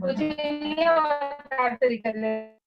मुझे नहीं और तरीके से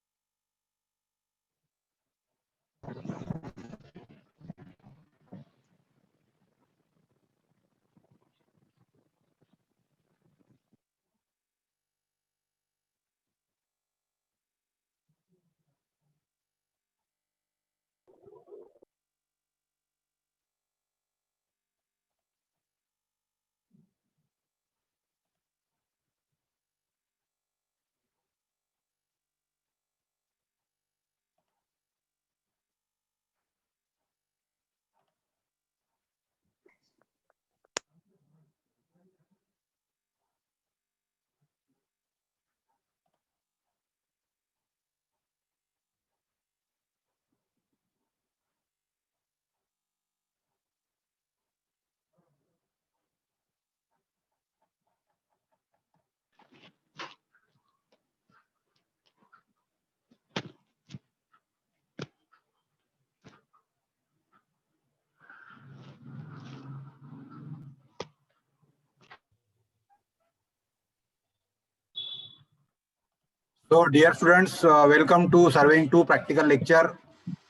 So, dear students, welcome to Surveying 2 practical lecture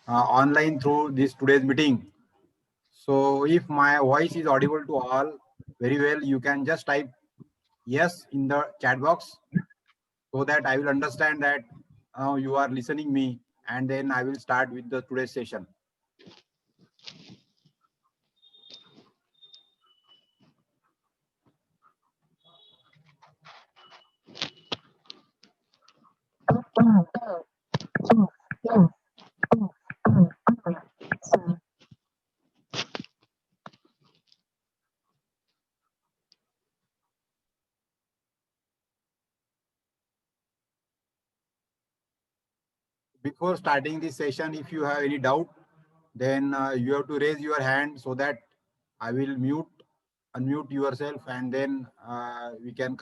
online through this today's meeting. So, if my voice is audible to all very well, you can just type yes in the chat box so that I will understand that you are listening me, and then I will start with the today's session. Before starting this session, if you have any doubt, then you have to raise your hand so that I will unmute yourself, and then we can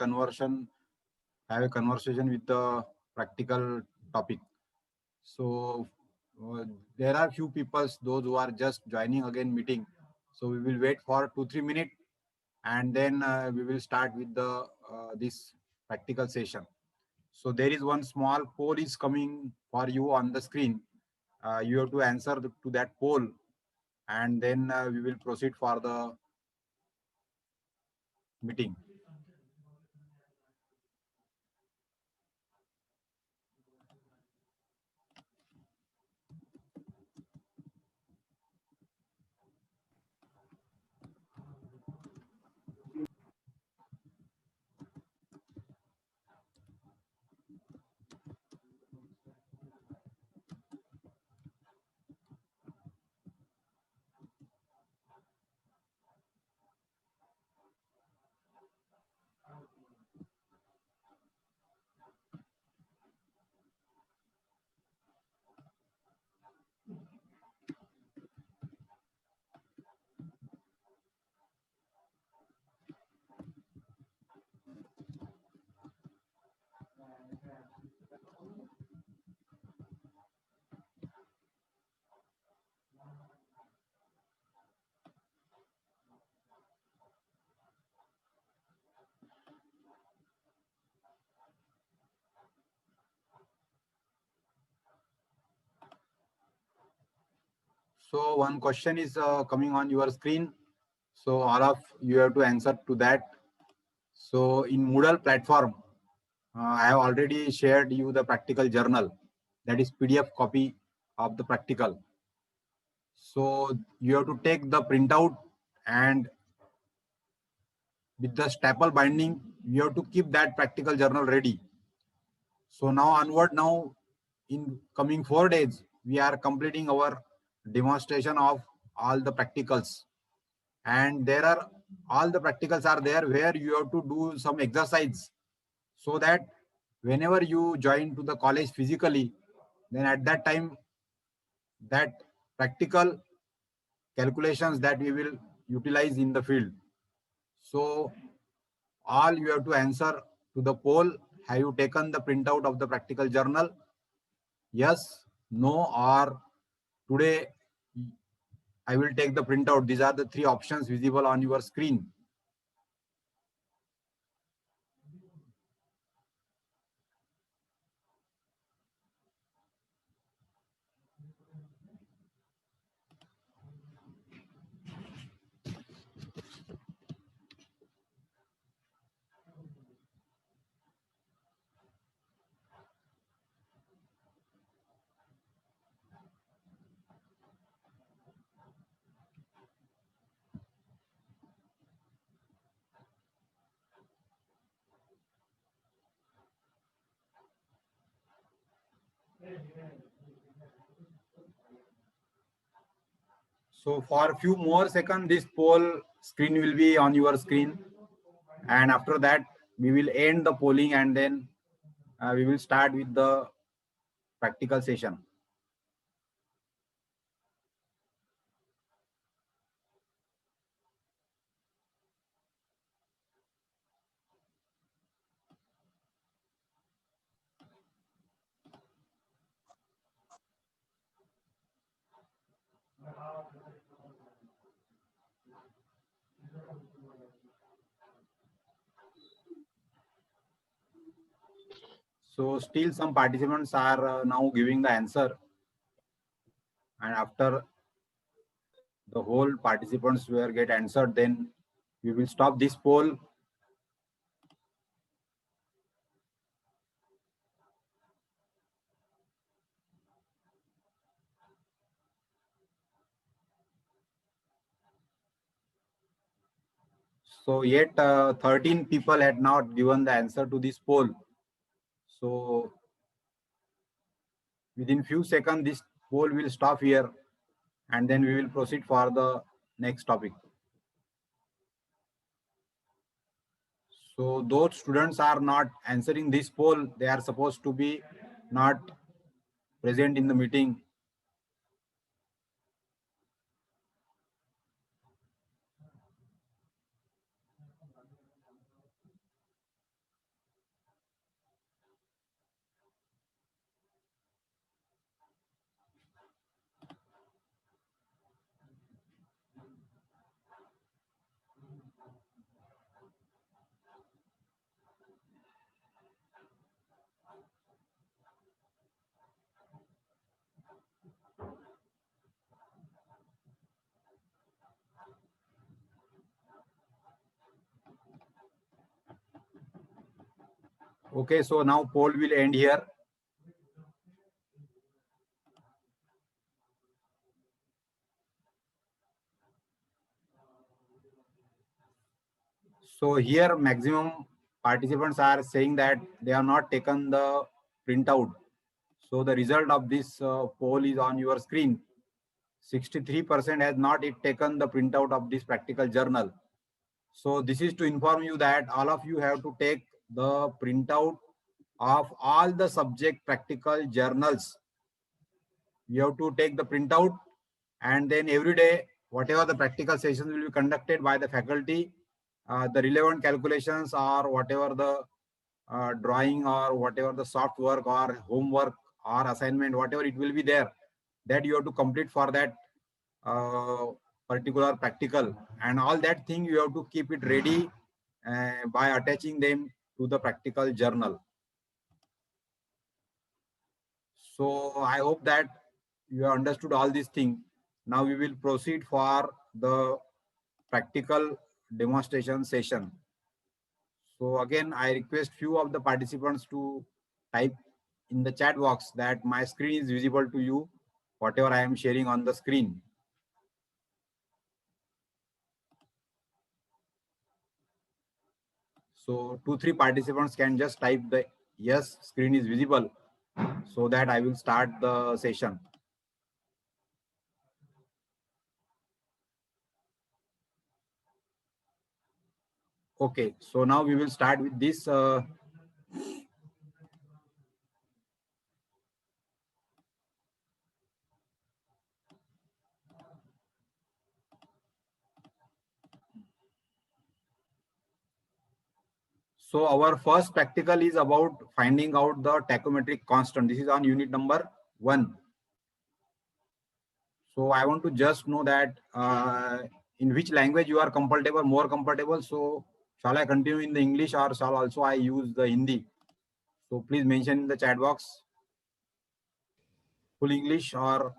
have a conversation with the practical topic. So there are few people, those who are just joining again meeting. So we will wait for 2-3 minutes, and then we will start with the this practical session. So there is one small poll is coming for you on the screen. You have to answer to that poll, and then we will proceed for the meeting. So one question is coming on your screen. So all of you have to answer to that. So in Moodle platform, I have already shared you the practical journal, that is PDF copy of the practical. So you have to take the printout, and with the staple binding, you have to keep that practical journal ready. So now onward, now in coming 4 days, we are completing our demonstration of all the practicals. And there are all the practicals are there where you have to do some exercise, so that whenever you join to the college physically, then at that time, that practical calculations that we will utilize in the field. So all you have to answer to the poll: have you taken the printout of the practical journal? Yes, no, or today I will take the printout. These are the three options visible on your screen. So for a few more seconds, this poll screen will be on your screen. And after that, we will end the polling, and then we will start with the practical session. So still some participants are now giving the answer. And after the whole participants will get answered, then we will stop this poll. So yet 13 people had not given the answer to this poll. So within few seconds, this poll will stop here, and then we will proceed for the next topic. So those students are not answering this poll, they are supposed to be not present in the meeting. Okay, so now poll will end here. So here maximum participants are saying that they have not taken the printout. So the result of this poll is on your screen. 63% has not yet taken the printout of this practical journal. So this is to inform you that all of you have to take the printout of all the subject practical journals. You have to take the printout, and then every day, whatever the practical sessions will be conducted by the faculty, the relevant calculations or whatever the drawing or whatever the soft work or homework or assignment, whatever it will be there, that you have to complete for that uh, particular practical, and all that thing you have to keep it ready by attaching them to the practical journal. So I hope that you have understood all these things. Now we will proceed for the practical demonstration session. So again, I request few of the participants to type in the chat box that my screen is visible to you, whatever I am sharing on the screen. So 2-3 participants can just type the yes, screen is visible, so that I will start the session. Okay, so now we will start with this. So our first practical is about finding out the tachometric constant. This is on unit number 1. So I want to just know that in which language you are comfortable, more comfortable. So shall I continue in the English or shall also I use the Hindi? So please mention in the chat box. Full English or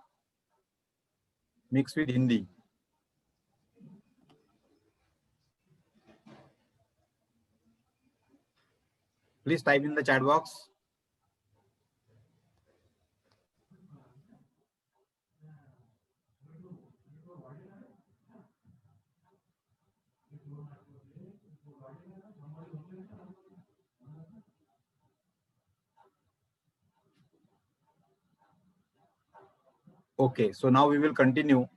mixed with Hindi. Please type in the chat box. Okay, so now we will continue.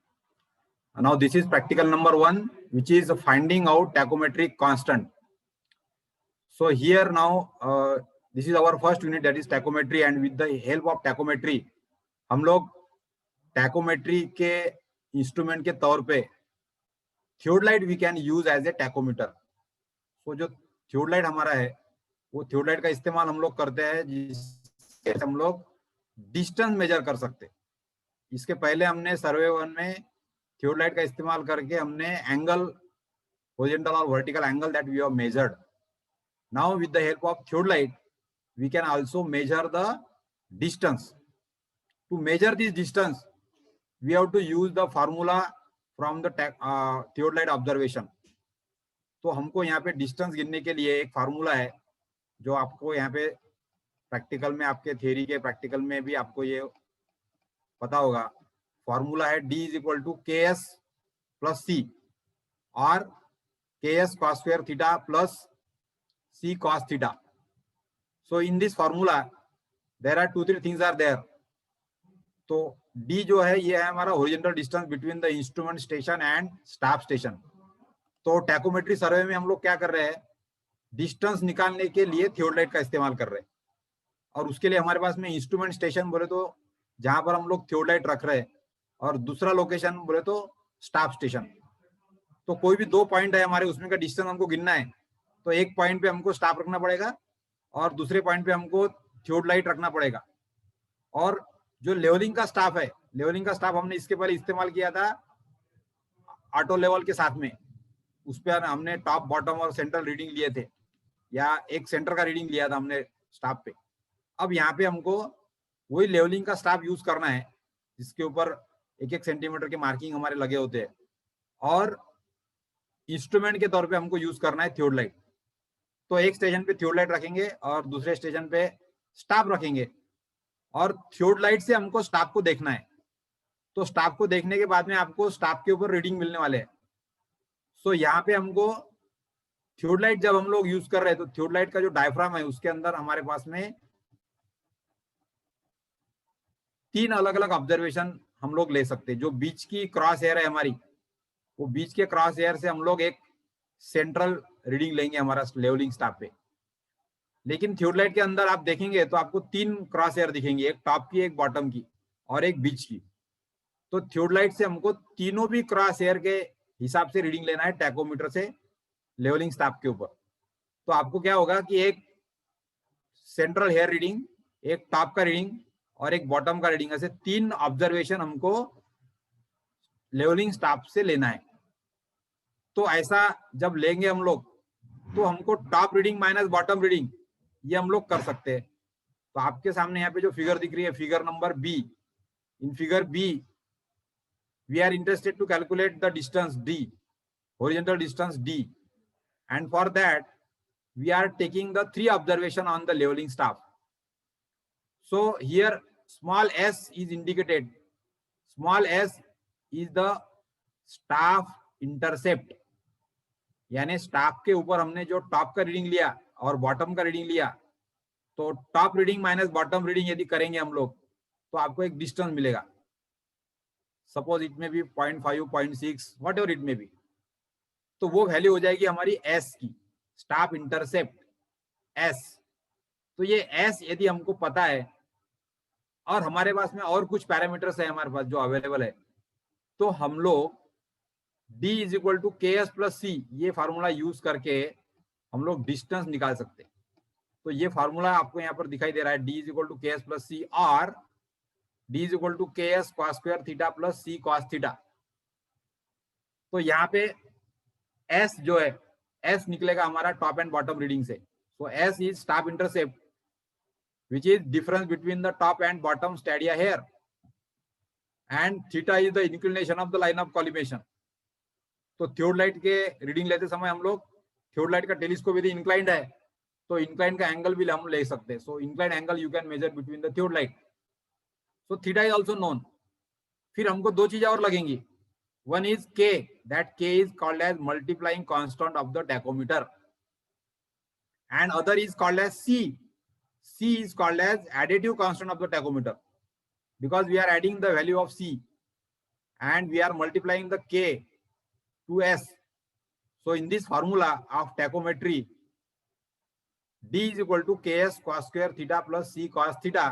Now this is practical number 1, which is finding out tachometric constant. So here now, this is our first unit, that is tachometry, and with the help of tachometry, हम लोग tachometry के instrument के तौर पे theodolite we can use as a tachometer. So जो theodolite हमारा है, वो थियोडलाइट का इस्तेमाल हम लोग करते हैं जिससे हम लोग डिस्टेंस मेजर कर सकते. इसके पहले हमने सर्वे 1 में थियोडलाइट का इस्तेमाल करके हमने एंगल, हॉरिजॉन्टल और vertical angle that we have measured. Now with the help of theodolite, we can also measure the distance. To measure this distance, we have to use the formula from the theodolite observation. तो हमको यहाँ पे distance गिनने के लिए एक formula है जो आपको यहाँ पे प्रैक्टिकल में, आपके थियरी के प्रैक्टिकल में भी आपको ये पता होगा. फार्मूला है D = KS + C और KS cos square theta plus C cos theta. So in this formula there are 2-3 things are there. तो D जो है ये है हमारा horizontal distance between the instrument station and staff station. तो टैकोमेट्री सर्वे में हम लोग क्या कर रहे हैं, डिस्टेंस निकालने के लिए थियोडलाइट का इस्तेमाल कर रहे हैं. और उसके लिए हमारे पास में इंस्ट्रूमेंट स्टेशन बोले तो जहां पर हम लोग थियोडलाइट रख रहे हैं, और दूसरा लोकेशन बोले तो स्टाफ स्टेशन. तो कोई भी 2 पॉइंट है हमारे, उसमें का डिस्टेंस हमको गिनना है. तो एक पॉइंट पे हमको स्टाफ रखना पड़ेगा और दूसरे पॉइंट पे हमको थियोडलाइट रखना पड़ेगा. और जो लेवलिंग का स्टाफ है, लेवलिंग का स्टाफ हमने इसके पहले इस्तेमाल किया था ऑटो लेवल के साथ में. उस पर हमने टॉप, बॉटम और सेंट्रल रीडिंग लिए थे, या एक सेंटर का रीडिंग लिया था हमने स्टाफ पे. अब यहाँ पे हमको वही लेवलिंग का स्टाफ यूज करना है जिसके ऊपर 1-1 सेंटीमीटर के मार्किंग हमारे लगे होते हैं, और इंस्ट्रूमेंट के तौर पे हमको यूज करना है थियोडलाइट. तो एक स्टेशन पे थियोडलाइट रखेंगे और दूसरे स्टेशन पे स्टाफ रखेंगे, और थियोडलाइट से हमको स्टाफ को देखना है. तो स्टाफ को देखने के बाद में आपको स्टाफ के ऊपर रीडिंग मिलने वाले हैं. सो यहाँ पे हमको थियोडलाइट जब हम लोग यूज कर रहे हैं, तो थियोडलाइट का जो डायफ्राम है उसके अंदर हमारे पास में 3 अलग अलग ऑब्जर्वेशन हम लोग ले सकते हैं. जो बीच की क्रॉस एयर है हमारी, वो बीच के क्रॉस एयर से हम लोग एक सेंट्रल रीडिंग लेंगे हमारा लेवलिंग स्टाफ पे. लेकिन थियोडलाइट के अंदर आप देखेंगे तो आपको 3 क्रॉस एयर दिखेंगी, एक टॉप की, एक बॉटम की और एक बीच की. तो थियोडलाइट से हमको तीनों भी क्रॉस एयर के हिसाब से रीडिंग लेना है टैकोमीटर से लेवलिंग स्टाफ के ऊपर. तो आपको क्या होगा कि एक सेंट्रल हेयर रीडिंग, एक टॉप का रीडिंग और एक बॉटम का रीडिंग, ऐसे 3 ऑब्जर्वेशन हमको लेवलिंग स्टाफ से लेना है. तो ऐसा जब लेंगे हम लोग, तो हमको top reading minus bottom reading ये हम लोग कर सकते हैं. तो आपके सामने यहाँ पे जो फिगर दिख रही है, figure number B, in figure B we are interested to calculate the distance d, horizontal distance d, and for that we are taking the 3 observation on the leveling staff. So here small s is indicated. Small s is the staff intercept, यानी staff के ऊपर हमने जो top का reading लिया और bottom का reading लिया, तो top reading minus bottom reading यदि करेंगे हम लोग तो आपको एक डिस्टेंस मिलेगा. सपोज इट में बी 0.5, 0.6, वट एवर इट में बी. तो वो वैल्यू हो जाएगी हमारी एस की, स्टाफ इंटरसेप्ट एस. तो ये एस यदि हमको पता है और हमारे पास में और कुछ पैरामीटर्स है हमारे पास जो अवेलेबल है, तो हम लोग d is equal to K S plus C, ये फार्मूला यूज करके हम लोग डिस्टेंस निकाल सकते हैं. तो ये फार्मूला आपको यहाँ पर दिखाई दे रहा है, d is equal to K S plus C और d is equal to K S cos square theta plus C cos theta. तो यहाँ पे s जो है, s निकलेगा हमारा टॉप एंड बॉटम रीडिंग से. सो s is staff intercept which is difference between the top and bottom stadia here, and theta is the inclination of the line of collimation. तो theodolite के reading लेते समय हम लोग, थियोडलाइट का टेलीस्कोप यदि inclined है तो इंक्लाइंड का एंगल भी हम ले सकते हैं. So inclined angle you can measure between the theodolite. So theta is also known. फिर हमको दो चीजें और लगेंगी. One is k, that k is called as multiplying constant of the tachometer, and other is called as c. C is called as additive constant of the tachometer because we are adding the value of C and we are multiplying the K to S. So in this formula of tachometry, D is equal to Ks cos square theta plus C cos theta.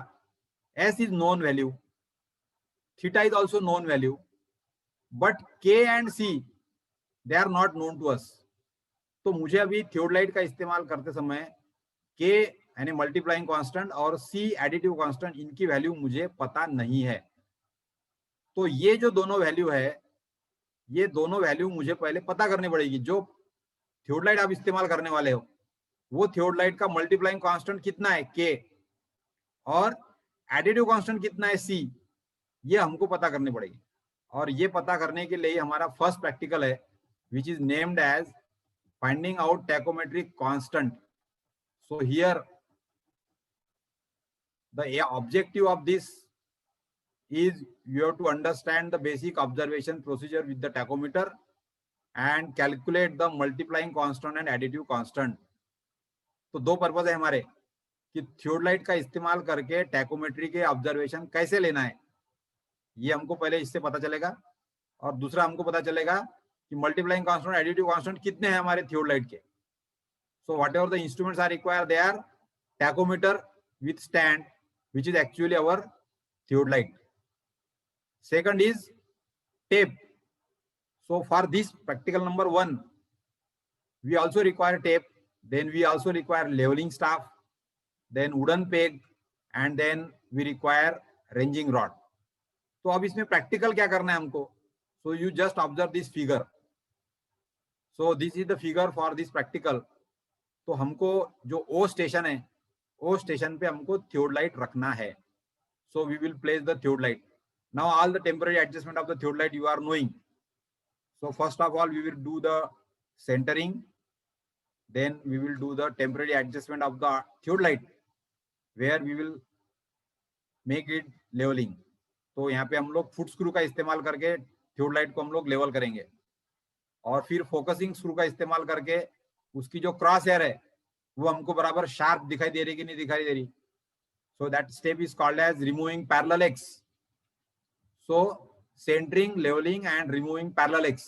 S is known value, theta is also known value, but K and C they are not known to us. तो मुझे अभी थियोडलाइट का इस्तेमाल करते समय K यानी multiplying constant और C additive constant, इनकी वैल्यू मुझे पता नहीं है. तो ये जो दोनों वैल्यू है, ये दोनों वैल्यू मुझे पहले पता करनी पड़ेगी. जो थियोडलाइट आप इस्तेमाल करने वाले हो वो थियोडलाइट का मल्टीप्लाइंग कांस्टेंट कितना है K और एडिटिव कांस्टेंट कितना है C, ये हमको पता करनी पड़ेगी. और ये पता करने के लिए हमारा फर्स्ट प्रैक्टिकल है which is named as finding out tachometric constant. So here the objective of this is you have to understand the basic observation procedure with the tachometer and calculate the multiplying constant and additive constant. तो दो purpose है हमारे कि थियोडलाइट का इस्तेमाल करके टैकोमेट्री के observation कैसे लेना है, ये हमको पहले इससे पता चलेगा. और दूसरा हमको पता चलेगा कि मल्टीप्लाइंग कांस्टेंट एडिटिव कांस्टेंट कितने हैं हमारे थियोडलाइट के. So whatever the instruments are required, they are tachometer with stand, which is actually our theodolite. Second is tape. So for this practical number 1, we also require tape. Then we also require leveling staff, then wooden peg, and then we require ranging rod. तो अब इसमें practical क्या करना है हमको. So you just observe this figure. So this is the figure for this practical. तो हमको जो O स्टेशन है, O स्टेशन पे हमको थियोडलाइट रखना है. So we will place the theodolite. Now all the temporary adjustment of the theodolite you are knowing. So first of all we will do the centring, then we will do the temporary adjustment of the theodolite where we will make it levelling. तो यहाँ पे हम लोग foot screw का इस्तेमाल करके थियोडलाइट को हम लोग लेवल करेंगे और फिर फोकसिंग स्क्रू का इस्तेमाल करके उसकी जो क्रॉस हेयर है वो हमको बराबर शार्प दिखाई दे रही कि नहीं दिखाई दे रही. So that step is called as removing parallax. So centring, levelling and removing parallax,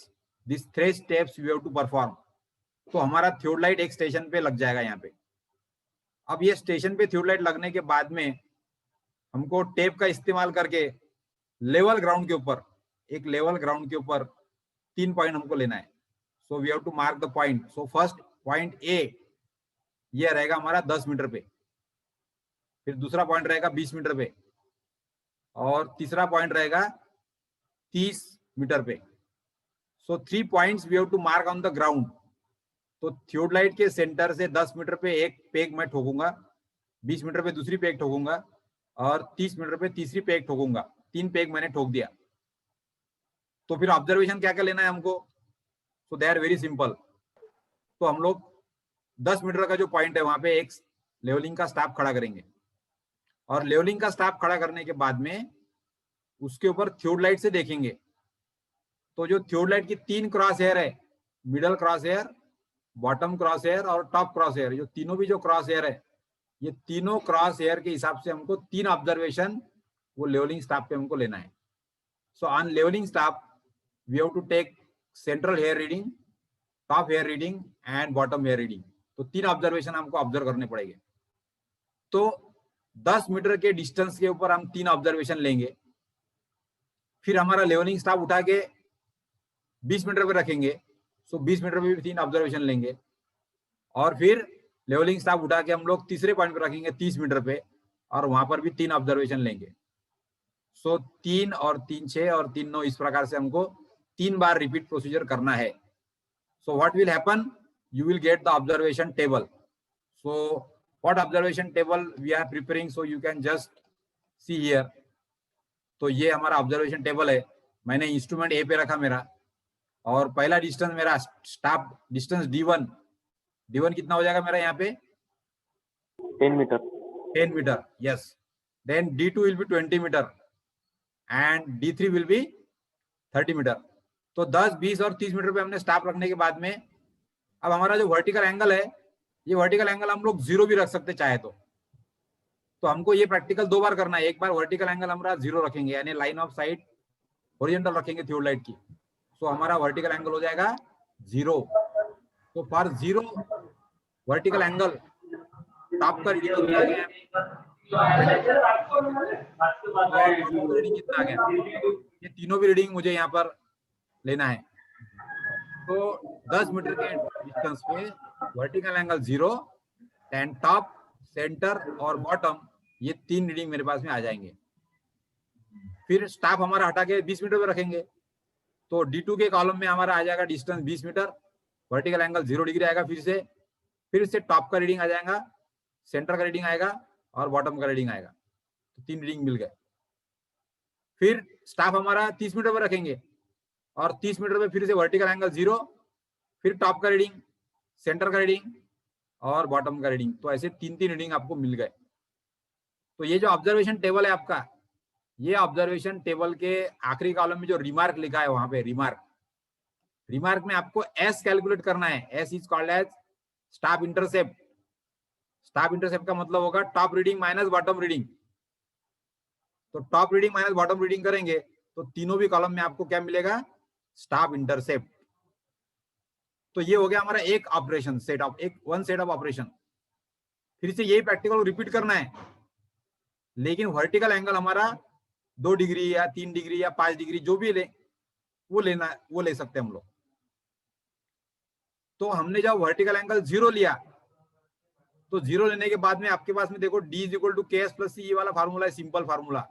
this 3 steps you have to perform. तो हमारा थियोडलाइट एक स्टेशन पे लग जाएगा यहाँ पे. अब ये स्टेशन पे थियोडलाइट लगने के बाद में हमको टेप का इस्तेमाल करके लेवल ग्राउंड के ऊपर, एक लेवल ग्राउंड के ऊपर 3 पॉइंट हमको लेना है. So we have to mark the point. So first point A ये रहेगा हमारा 10 मीटर पे, फिर दूसरा पॉइंट रहेगा 20 मीटर पे और तीसरा पॉइंट रहेगा 30 मीटर पे. So 3 points we have to mark on the ground. तो थियोडलाइट के सेंटर से 10 मीटर पे एक पेग मैं ठोकूंगा, 20 मीटर पे दूसरी पेग ठोकूंगा और 30 मीटर पे तीसरी पेग ठोकूंगा. 3 पेग मैंने ठोक दिया. तो फिर ऑब्जर्वेशन क्या क्या लेना है हमको? सो दे आर वेरी सिंपल। तो हम लोग 10 मीटर का जो पॉइंट है वहां पे एक लेवलिंग का स्टाफ खड़ा करेंगे, और लेवलिंग का स्टाफ खड़ा करने के बाद में उसके ऊपर थ्योडलाइट से देखेंगे। तो जो थ्योडलाइट की 3 क्रॉस हेयर है, middle cross hair, bottom cross hair और टॉप क्रॉस हेयर, जो तीनों भी जो क्रॉस हेयर है, ये तीनों क्रॉस हेयर के हिसाब से हमको 3 ऑब्जर्वेशन वो लेवलिंग स्टाफ पे हमको लेना है। So on levelling staff we have to take central hair reading, top hair reading and bottom hair reading. तो 3 ऑब्जर्वेशन हमको ऑब्जर्व करने पड़ेंगे। तो 10 मीटर के डिस्टेंस के ऊपर हम 3 ऑब्जर्वेशन लेंगे। फिर हमारा लेवलिंग स्टाफ उठा के 20 मीटर पे रखेंगे। सो 20 मीटर पे भी 3 ऑब्जर्वेशन लेंगे, और फिर लेवलिंग स्टाफ उठा के हम लोग तीसरे पॉइंट पे रखेंगे 30 मीटर पे, और वहां पर भी 3 ऑब्जर्वेशन लेंगे। सो 3 और 3 6 और 3 9, इस प्रकार से हमको 3 बार रिपीट प्रोसीजर करना है। So what will happen, you will get the observation table. So what observation table we are preparing, so you can just see here. तो ये हमारा ऑब्जर्वेशन टेबल है। मैंने इंस्ट्रूमेंट ए पे रखा मेरा, और पहला डिस्टेंस मेरा स्टाफ डिस्टेंस D1 कितना हो जाएगा मेरा यहाँ पे? 10 metre. 10 metre, yes. Then D2 will be 20 metre and D3 will be 30 metre. तो 10 20 और 30 मीटर पे हमने स्टाफ रखने के बाद में अब हमारा जो वर्टिकल एंगल है, ये वर्टिकल एंगल हम लोग 0 भी रख सकते चाहे तो हमको ये प्रैक्टिकल 2 बार करना है। एक बार वर्टिकल एंगल हमारा 0 रखेंगे, यानी लाइन ऑफ साइट हॉरिजॉन्टल रखेंगे थ्योडलाइट की, तो हमारा वर्टिकल एंगल हो जाएगा 0। तो फॉर 0 वर्टिकल एंगल टॉप का रीडिंग कितना आ गया? रीडिंग कितना आ गया? ये तीनों भी रीडिंग मुझे यहाँ पर लेना है। तो 10 मीटर के डिस्टेंस पे vertical angle 0 and top, centre और बॉटम, ये 3 रीडिंग मेरे पास में आ जाएंगे। फिर स्टाफ हमारा हटा के 20 मीटर पे रखेंगे। तो D2 के कॉलम में हमारा आ जाएगा distance 20 metre, vertical angle 0 degree आएगा। फिर से टॉप का रीडिंग आ जाएगा, सेंटर का रीडिंग आएगा और बॉटम का रीडिंग आएगा। तो 3 रीडिंग मिल गए। फिर स्टाफ हमारा 30 मीटर पे रखेंगे, और 30 मीटर पे फिर से वर्टिकल एंगल 0, फिर टॉप का रीडिंग, सेंटर का रीडिंग और बॉटम का रीडिंग। तो ऐसे 3 रीडिंग आपको मिल गए। तो ये जो ऑब्जर्वेशन टेबल है आपका, ये ऑब्जर्वेशन टेबल के आखिरी कॉलम में जो रिमार्क लिखा है वहां पे रिमार्क में आपको एस कैलकुलेट करना है। S is called as staff intercept. Staff intercept का मतलब होगा top reading minus bottom reading. तो top reading minus bottom reading करेंगे तो तीनों भी कॉलम में आपको क्या मिलेगा? Staff intercept. तो ये हो गया हमारा एक operation set of one set of operation. फिर से यही प्रैक्टिकल रिपीट करना है, लेकिन वर्टिकल एंगल हमारा 2 डिग्री या 3 डिग्री या 5 डिग्री जो भी वो ले सकते हैं हम लोग। तो हमने जब वर्टिकल एंगल 0 लिया, तो 0 लेने के बाद में आपके पास में देखो D is equal to KS plus C, ये वाला फार्मूला है, सिंपल फार्मूला।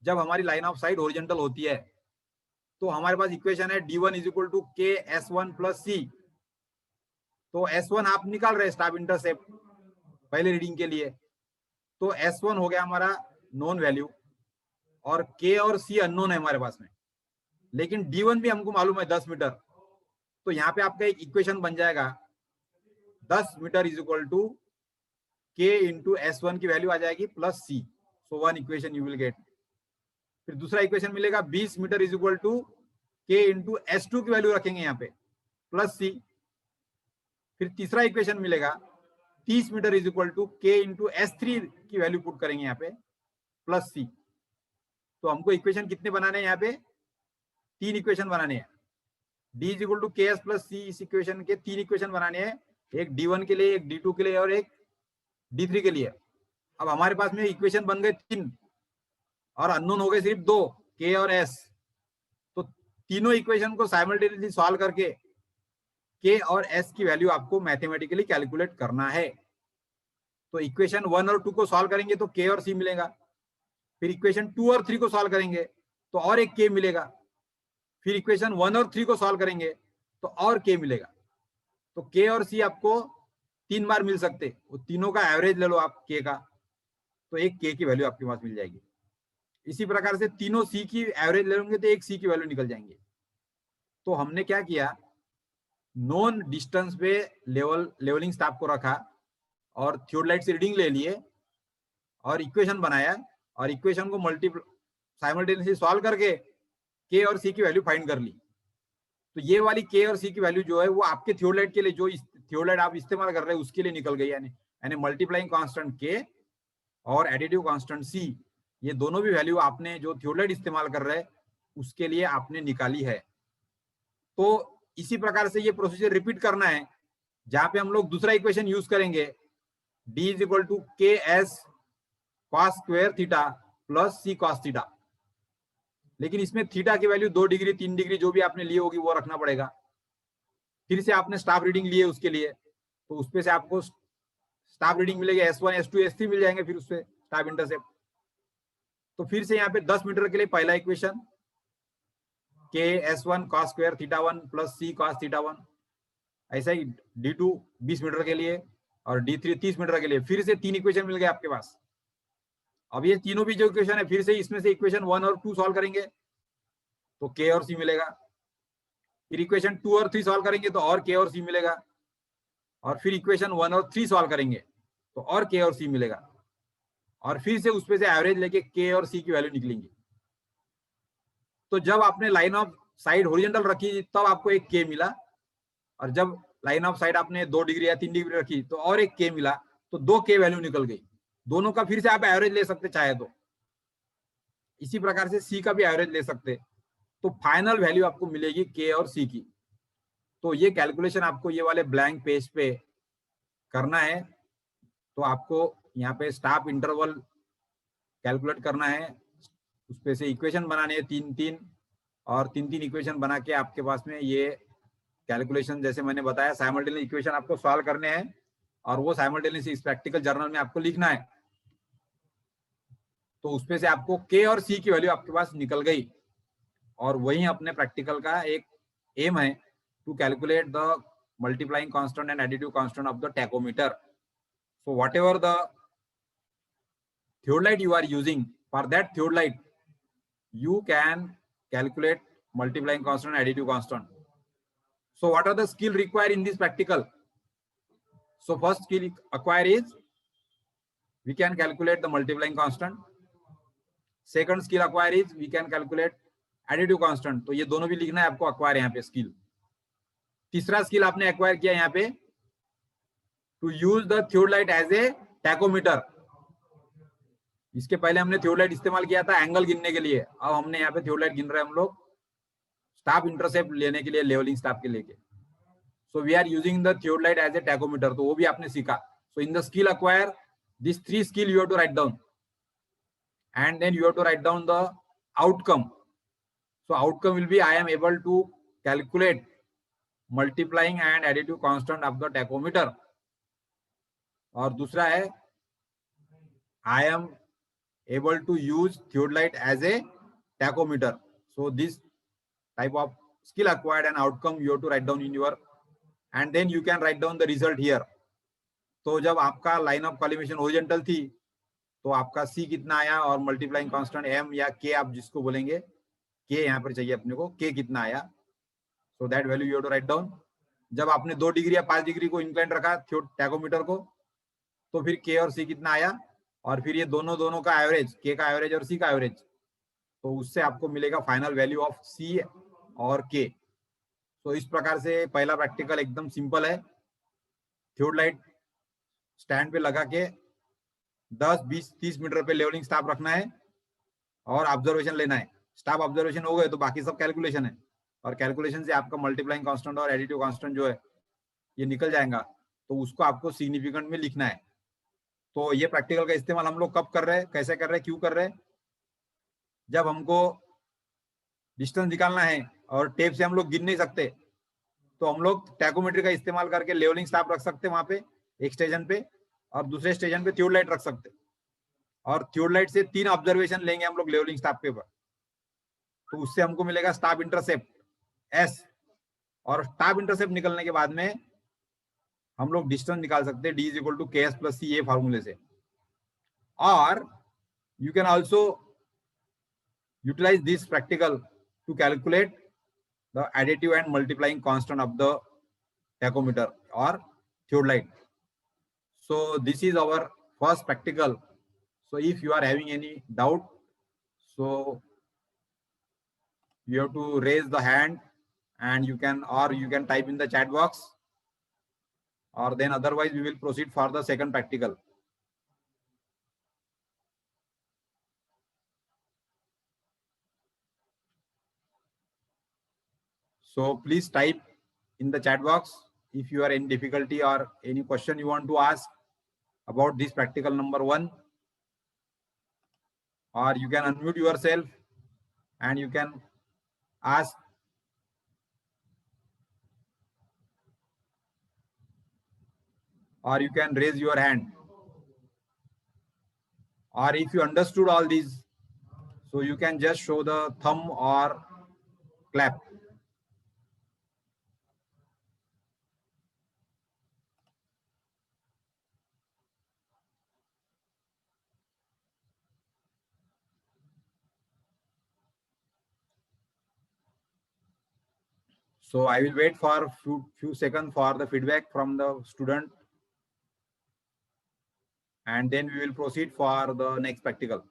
जब हमारी लाइन ऑफ साइट हॉरिजॉन्टल होती है तो हमारे पास इक्वेशन है D1 is equal to KS1 plus C। तो S1 आप निकाल रहे स्टाफ इंटरसेप्ट पहले रीडिंग के लिए, तो S1 हो गया हमारा नोन वैल्यू, और K और C अननोन है हमारे पास में, लेकिन D1 भी हमको मालूम है 10 मीटर। तो यहाँ पे आपका एक इक्वेशन बन जाएगा 10 metre is equal to K into S1 की वैल्यू आ जाएगी plus C। So 1 equation you will get. फिर दूसरा इक्वेशन मिलेगा 20 metre is equal to K into S2 की वैल्यू रखेंगे यहाँ पे प्लस C। फिर तीसरा इक्वेशन मिलेगा 30 metre is equal to K into S3 की वैल्यू पुट करेंगे यहाँ पे प्लस C। तो हमको इक्वेशन कितने बनाने हैं? यहाँ पे 3 इक्वेशन बनाने हैं। D is equal to KS plus C, इस इक्वेशन के 3 इक्वेशन बनाने हैं, एक D1 के लिए, एक D2 के लिए और एक D3 के लिए। अब हमारे पास में इक्वेशन बन गए 3 और अननोन हो गए सिर्फ 2, K और S। तो तीनों इक्वेशन को साइमल्टेनियसली सॉल्व करके K और S की वैल्यू आपको मैथमेटिकली कैलकुलेट करना है। तो इक्वेशन 1 और 2 को सॉल्व करेंगे तो K और C मिलेगा। फिर इक्वेशन 2 और 3 को सॉल्व करेंगे तो और एक K मिलेगा। फिर इक्वेशन 1 और 3 को सॉल्व करेंगे तो और K मिलेगा। तो K और C आपको 3 बार मिल सकते, वो तीनों का एवरेज ले लो आप K का, तो एक K की वैल्यू आपके पास मिल जाएगी। इसी प्रकार से तीनों C की एवरेज ले लेंगे तो एक C की वैल्यू निकल जाएंगे। तो हमने क्या किया, नोन डिस्टेंस पे लेवलिंग स्टाफ को रखा और थियोडलाइट से रीडिंग ले लिए और इक्वेशन बनाया और इक्वेशन को साइमल्टेनियसली सॉल्व करके के और सी की वैल्यू फाइंड कर ली। तो ये वाली के और सी की वैल्यू जो है वो आपके थियोडलाइट के लिए, जो थियोडलाइट आप इस्तेमाल कर रहे हैं उसके लिए निकल गई, यानी मल्टीप्लाइंग कांस्टेंट के और एडिटिव कांस्टेंट सी, ये दोनों भी वैल्यू आपने जो थियोडलाइट इस्तेमाल कर रहे हैं उसके लिए आपने निकाली है। तो इसी प्रकार से ये प्रोसीजर रिपीट करना है, जहां पे हम लोग दूसरा इक्वेशन यूज करेंगे, d is equal to K S cos square theta plus C cos theta. लेकिन इसमें थीटा की वैल्यू 2 डिग्री 3 डिग्री जो भी आपने ली होगी वो रखना पड़ेगा। फिर से आपने स्टाफ रीडिंग लिए उसके लिए, तो उसपे से आपको स्टाफ रीडिंग मिलेगी, S1 S2 S3 मिल जाएंगे फिर उससे स्टाफ इंटरसेप्ट। तो फिर से यहाँ पे 10 मीटर के लिए पहला equation K S1 cos square theta 1 plus C cos theta 1, ऐसा ही D2 20 मीटर के लिए और D3 30 मीटर के लिए। फिर से 3 इक्वेशन मिल गए आपके पास। अब ये तीनों भी जो इक्वेशन है, फिर से इसमें से इक्वेशन 1 और 2 सॉल्व करेंगे तो के और सी मिलेगा। फिर इक्वेशन 2 और 3 सॉल्व करेंगे तो और के और सी मिलेगा। और फिर इक्वेशन 1 और 3 सॉल्व करेंगे तो और के और सी मिलेगा। और फिर से उसपे से एवरेज लेके के और सी की वैल्यू निकलेंगी। तो जब आपने लाइन ऑफ साइड हॉरिजॉन्टल रखी तब आपको एक के मिला, और जब लाइन ऑफ साइड आपने 2 डिग्री या 3 डिग्री रखी तो और एक के मिला, तो 2 के वैल्यू निकल गई। दोनों का फिर से आप एवरेज ले सकते चाहे तो। इसी प्रकार से सी का भी एवरेज ले सकते, तो फाइनल वैल्यू आपको मिलेगी के और सी की। तो ये कैलकुलेशन आपको ये वाले ब्लैंक पेज पे करना है। तो आपको यहाँ पे स्टाफ इंटरवल कैलकुलेट करना है, उसपे से इक्वेशन बनाने हैं 3-3 और 3-3 इक्वेशन बना के आपके पास में ये कैलकुलेशन, जैसे मैंने बताया, साइमल्टेनियस इक्वेशन आपको सॉल्व करने हैं और वो साइमल्टेनियस इस प्रैक्टिकल जर्नल में आपको लिखना है। तो उसपे से आपको के और सी की वैल्यू आपके पास निकल गई, और वही अपने प्रैक्टिकल का एक एम है, to calculate the multiplying constant and additive constant of the tacheometer. So whatever the theodolite you are using, for that theodolite you can calculate multiplying constant and additive constant. So what are the skill required in this practical? So first skill acquire is we can calculate the multiplying constant. Second skill acquire is we can calculate additive constant. तो ये दोनों भी लिखना है आपको, acquire यहाँ पे skill. तीसरा skill आपने acquire किया यहाँ पे to use the theodolite as a tachometer. इसके पहले हमने थियोडलाइट इस्तेमाल किया था एंगल गिनने के लिए, अब हमने यहाँ पे थियोडलाइट गिन रहे हैं हम लोग स्टाफ इंटरसेप्ट लेने के लिए, लेवलिंग स्टाफ के लेके। So we are using the theodolite as a tacheometer, तो वो भी आपने सीखा। So in the skill acquire this 3 skill you have to write down and then you have to write down the outcome. So outcome will be I am able to calculate multiplying and additive constant of the tacheometer. और दूसरा है I am able to use theodolite as a tachometer. So this type of skill acquired and outcome you have to write down in your, and then you can write down the result here. तो जब आपका line of collimation horizontal थी तो आपका सी कितना आया और multiplying constant M या के आप जिसको बोलेंगे, के यहाँ पर चाहिए अपने को, के कितना आया, so that value you have to write down. जब आपने 2 डिग्री या 5 डिग्री को इंक्लाइन रखा टैकोमीटर को, तो फिर के और सी कितना आया, और फिर ये दोनों का एवरेज, के का एवरेज और सी का एवरेज, तो उससे आपको मिलेगा फाइनल वैल्यू ऑफ सी और के। तो इस प्रकार से पहला प्रैक्टिकल एकदम सिंपल है। थियोडलाइट स्टैंड पे लगा के 10, 20, 30 मीटर पे लेवलिंग स्टाफ रखना है और ऑब्जर्वेशन लेना है। स्टाफ ऑब्जर्वेशन हो गए तो बाकी सब कैलकुलेशन है, और कैलकुलेशन से आपका मल्टीप्लाइंग कांस्टेंट और एडिटिव कांस्टेंट जो है ये निकल जाएगा, तो उसको आपको सिग्निफिकेंट में लिखना है। तो ये प्रैक्टिकल का इस्तेमाल हम लोग कब कर रहे हैं, कैसे कर रहे हैं, क्यों कर रहे हैं? जब हमको डिस्टेंस निकालना है और टेप से हम लोग गिन नहीं सकते, तो हम लोग टैकोमेट्री का इस्तेमाल करके लेवलिंग स्टाफ रख सकते हैं वहां पे एक स्टेशन पे, और दूसरे स्टेशन पे थियोडलाइट रख सकते, और थियोडलाइट से 3 ऑब्जर्वेशन लेंगे हम लोग लेवलिंग स्टाफ पे पर, तो उससे हमको मिलेगा स्टाफ इंटरसेप्ट एस, और स्टाफ इंटरसेप्ट निकलने के बाद में हम लोग डिस्टेंस निकाल सकते हैं, d is equal to K S plus C, ये फार्मूले से। और you can also utilise this practical to calculate the additive and multiplying constant of the tachometer or theodolite. So this is our first practical. So if you are having any doubt, so you have to raise the hand, and you can type in the chat box, or then otherwise we will proceed for the second practical. So please type in the chat box if you are in difficulty or any question you want to ask about this practical number 1, or you can unmute yourself and you can ask. Or you can raise your hand. Or if you understood all these, so you can just show the thumb or clap. So I will wait for few seconds for the feedback from the student, and then we will proceed for the next practical.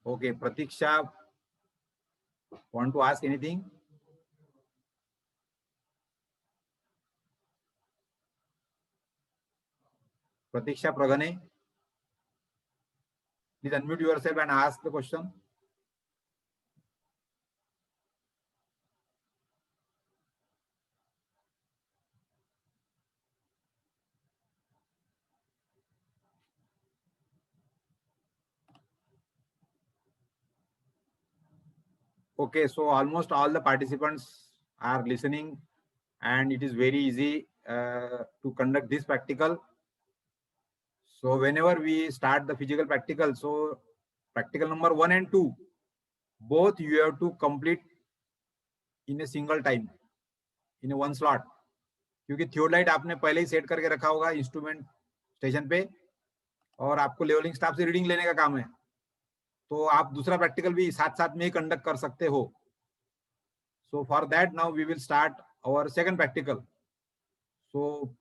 Okay, Pratiksha, want to ask anything? Pratiksha Pragane, please unmute yourself and ask the question. Okay, so almost all the participants are listening, and it is very easy to conduct this practical. So whenever we start the physical practical, so practical number 1 and 2, both you have to complete in a single time, in a one slot. क्योंकि थियोडाइट आपने पहले ही set करके रखा होगा instrument station पे, और आपको levelling staff से रीडिंग लेने का काम है, तो आप दूसरा प्रैक्टिकल भी साथ साथ में ही कंडक्ट कर सकते हो. So for that now we will start our second practical. So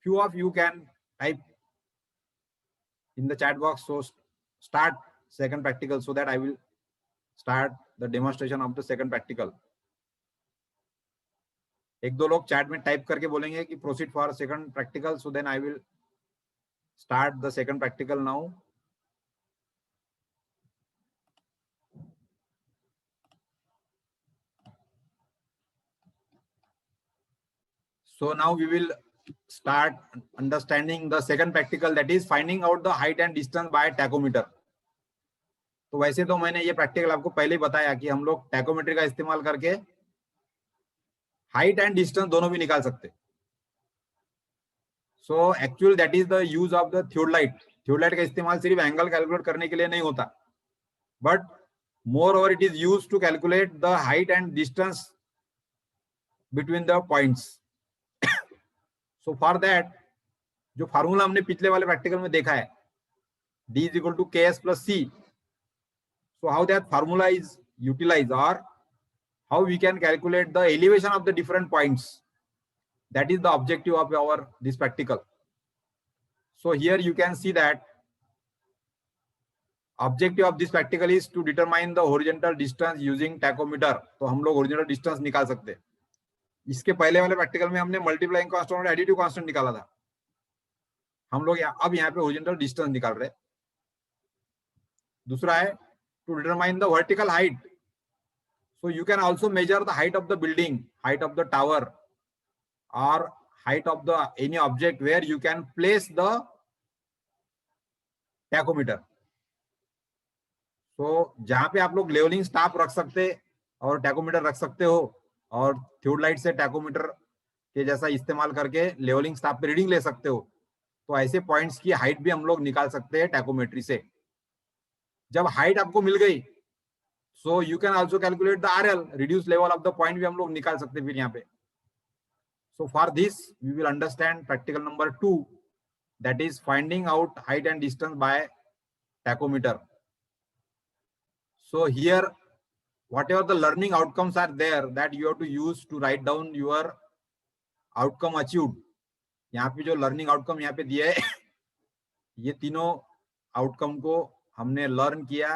few of you can type in the chat box, so start second practical, so that I will start the demonstration of the second practical. एक दो लोग chat में type करके बोलेंगे कि proceed for second practical, so then I will start the second practical now. So now we will start understanding the second practical, that is finding out the height and distance by tachometer. तो वैसे तो मैंने ये practical आपको पहले ही बताया कि हम लोग टैकोमेट्री का इस्तेमाल करके हाइट एंड डिस्टेंस दोनों भी निकाल सकते. So actual that is the use of the थियोडाइट. थियोडाइट का इस्तेमाल सिर्फ एंगल कैलकुलेट करने के लिए नहीं होता, but moreover it is use to calculate the height and distance between the points. So for that जो फार्मूला हमने पिछले वाले प्रैक्टिकल में देखा है, D is equal to KS plus C. So how that formula is utilized, or how we can calculate the elevation of the different points, that is the objective of our this practical. So here you can see that objective of this practical is to determine the horizontal distance using tachometer. तो हम लोग horizontal distance निकाल सकते हैं. इसके पहले वाले practical में हमने मल्टीप्लाइंग कांस्टेंट और एडिटिव कांस्टेंट निकाला था. हम लोग अब यहाँ पे होरिजेंटल डिस्टेंस निकाल रहे हैं. दूसरा है to determine the vertical height. So you can also measure the height of the building, height of the tower, और height of the any object where you can place the tacheometer. So जहां पे आप लोग levelling staff रख सकते और tachometer रख सकते हो, और थियोडाइट से टैकोमीटर के जैसा इस्तेमाल करके लेवलिंग स्टाफ पे रीडिंग ले सकते हो, तो ऐसे पॉइंट्स की हाइट भी हम लोग निकाल सकते हैं टैकोमेट्री से. जब हाइट आपको मिल गई, सो you can also calculate the RL, reduce level of the point भी हम लोग निकाल सकते हैं फिर यहाँ पे. So for this, we will understand practical number 2, that is finding out height and distance by tachometer. So here, whatever the learning outcomes are there, that you have to use to write down your outcome achieved. यहाँ पे जो learning outcome यहाँ पे दिया है, ये तीनों outcome को हमने learn किया.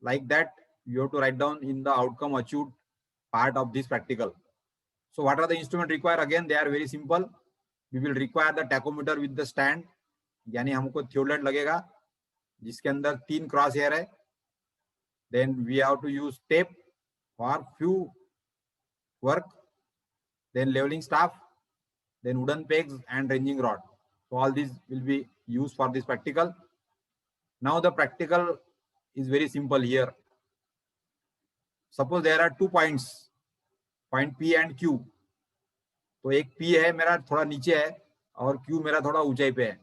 Like that, you have to write down in the outcome achieved part of this practical. So what are the instruments required? Again, they are very simple. We will require the tachometer with the stand, यानी हमको theodolite लगेगा जिसके अंदर 3 cross hair है. Then we have to use tape for few work. Then leveling staff, then wooden pegs and ranging rod. So all these will be used for this practical. Now the practical is very simple here. Suppose there are 2 points, point P and Q. तो एक P है मेरा थोड़ा नीचे है और Q मेरा थोड़ा ऊंचाई पे है.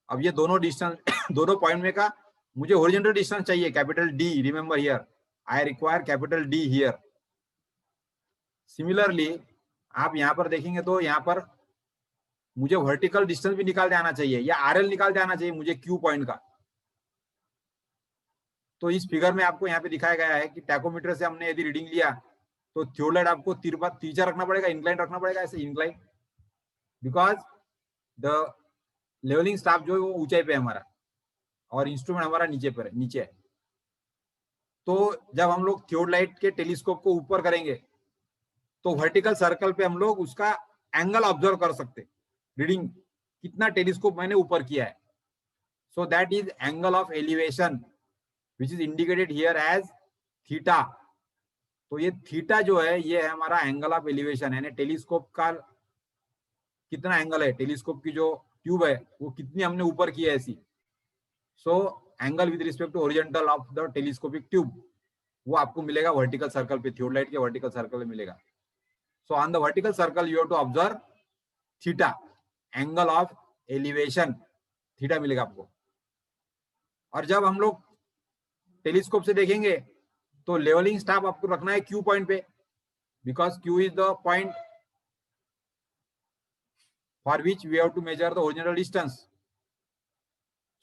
अब ये दोनों डिस्टेंस दोनों पॉइंट में का मुझे हॉरिजॉन्टल डिस्टेंस चाहिए, capital D. Remember here I require capital D here. Similarly आप यहाँ पर देखेंगे तो यहाँ पर मुझे वर्टिकल डिस्टेंस भी निकाल आना चाहिए या RL निकाल आना चाहिए मुझे Q पॉइंट का. तो इस फिगर में आपको यहाँ पे दिखाया गया है कि टैकोमीटर से हमने यदि रीडिंग लिया तो थियोलाइट आपको तीजा रखना पड़ेगा, इंक्लाइन रखना पड़ेगा, ऐसे incline, because the levelling staff जो है वो ऊंचाई पे है हमारा और इंस्ट्रूमेंट हमारा नीचे पर है, नीचे है. तो जब हम लोग थियोलाइट के टेलीस्कोप को ऊपर करेंगे तो वर्टिकल सर्कल पे हम लोग उसका एंगल ऑब्जर्व कर सकते, रीडिंग कितना टेलीस्कोप मैंने ऊपर किया है. So that is angle of elevation which is indicated here as theta. तो ये थीटा जो है ये है हमारा एंगल ऑफ एलिवेशन, यानी टेलीस्कोप का कितना एंगल है, टेलीस्कोप की जो ट्यूब है वो कितनी हमने ऊपर की है ऐसी. So angle with respect to horizontal of the telescopic tube वो आपको मिलेगा वर्टिकल सर्कल पे, थियोलाइट के वर्टिकल सर्कल में मिलेगा. So on the vertical circle you have to observe theta, angle of elevation theta मिलेगा आपको. और जब हम लोग टेलीस्कोप से देखेंगे तो लेवलिंग स्टाफ आपको रखना है Q पॉइंट पे, because Q is the point for which we have to measure the horizontal distance.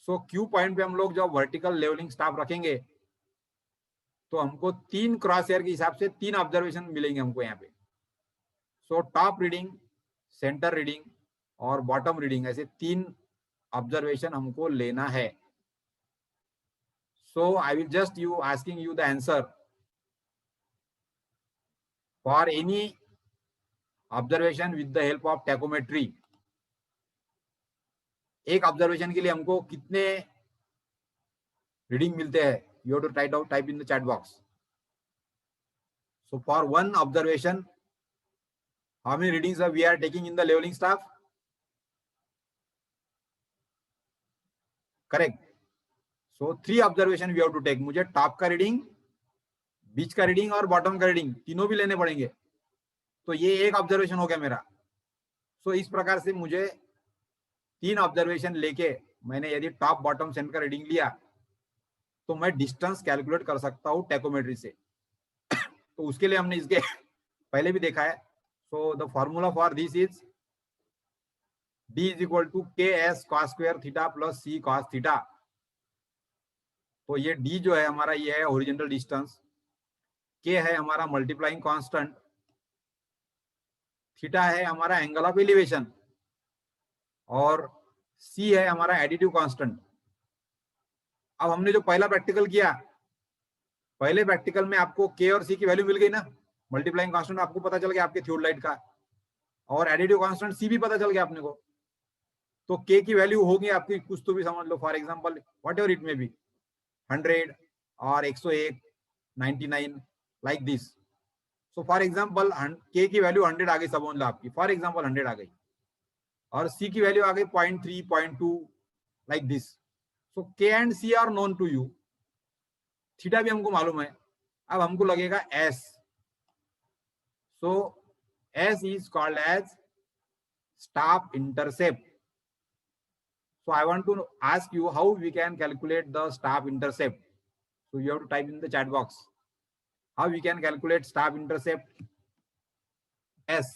So Q point पे हम लोग जब वर्टिकल लेवलिंग स्टाफ रखेंगे तो हमको 3 क्रॉस हेयर के हिसाब से 3 ऑब्जर्वेशन मिलेंगे हमको यहाँ पे. So top reading, centre reading और बॉटम रीडिंग, ऐसे 3 ऑब्जर्वेशन हमको लेना है. So I will just asking you the answer for any observation with the help of tachometry. एक ऑब्जर्वेशन के लिए हमको कितने रीडिंग मिलते हैं? You have to type in the chat box. So for one observation, how many readings we are taking in the leveling staff? Correct. So 3 observation we have to take. मुझे top का reading, बीच का reading और bottom का reading तीनों भी लेने पड़ेंगे. तो ये एक ऑब्जर्वेशन हो गया मेरा. सो इस प्रकार से मुझे 3 ऑब्जर्वेशन लेके मैंने यदि टॉप बॉटम सेंटर का रीडिंग लिया तो मैं डिस्टेंस कैलकुलेट कर सकता हूँ टैकोमेट्री से. तो उसके लिए हमने इसके पहले भी देखा है. So the formula for this is D is equal to KS cos square theta plus C cos theta. तो ये D जो है हमारा ये है हॉरिजॉन्टल डिस्टेंस, K है हमारा मल्टीप्लाइंग कांस्टेंट, थीटा है हमारा एंगल ऑफ एलिवेशन और C है हमारा एडिटिव कांस्टेंट. अब हमने जो पहला प्रैक्टिकल किया, पहले प्रैक्टिकल में आपको K और C की वैल्यू मिल गई ना, मल्टीप्लाइंग कांस्टेंट आपको पता चल गया आपके थियोलाइट का, और एडिटिव कांस्टेंट C भी पता चल गया अपने को. तो K की वैल्यू होगी आपकी कुछ तो भी समझ लो, for example whatever it may be 100 और 101, 99 like this. So for example K की वैल्यू 100 आ गई, समझ लो आपकी फॉर एग्जांपल 100 आ गई, और C की वैल्यू आ गई 0.3, 0.2 like this. So K and C are known to you, theta भी हमको मालूम है. अब हमको लगेगा S. So S is called as staff intercept. So I want to ask you how we can calculate the staff intercept. So you have to type in the chat box. How we can calculate staff intercept S?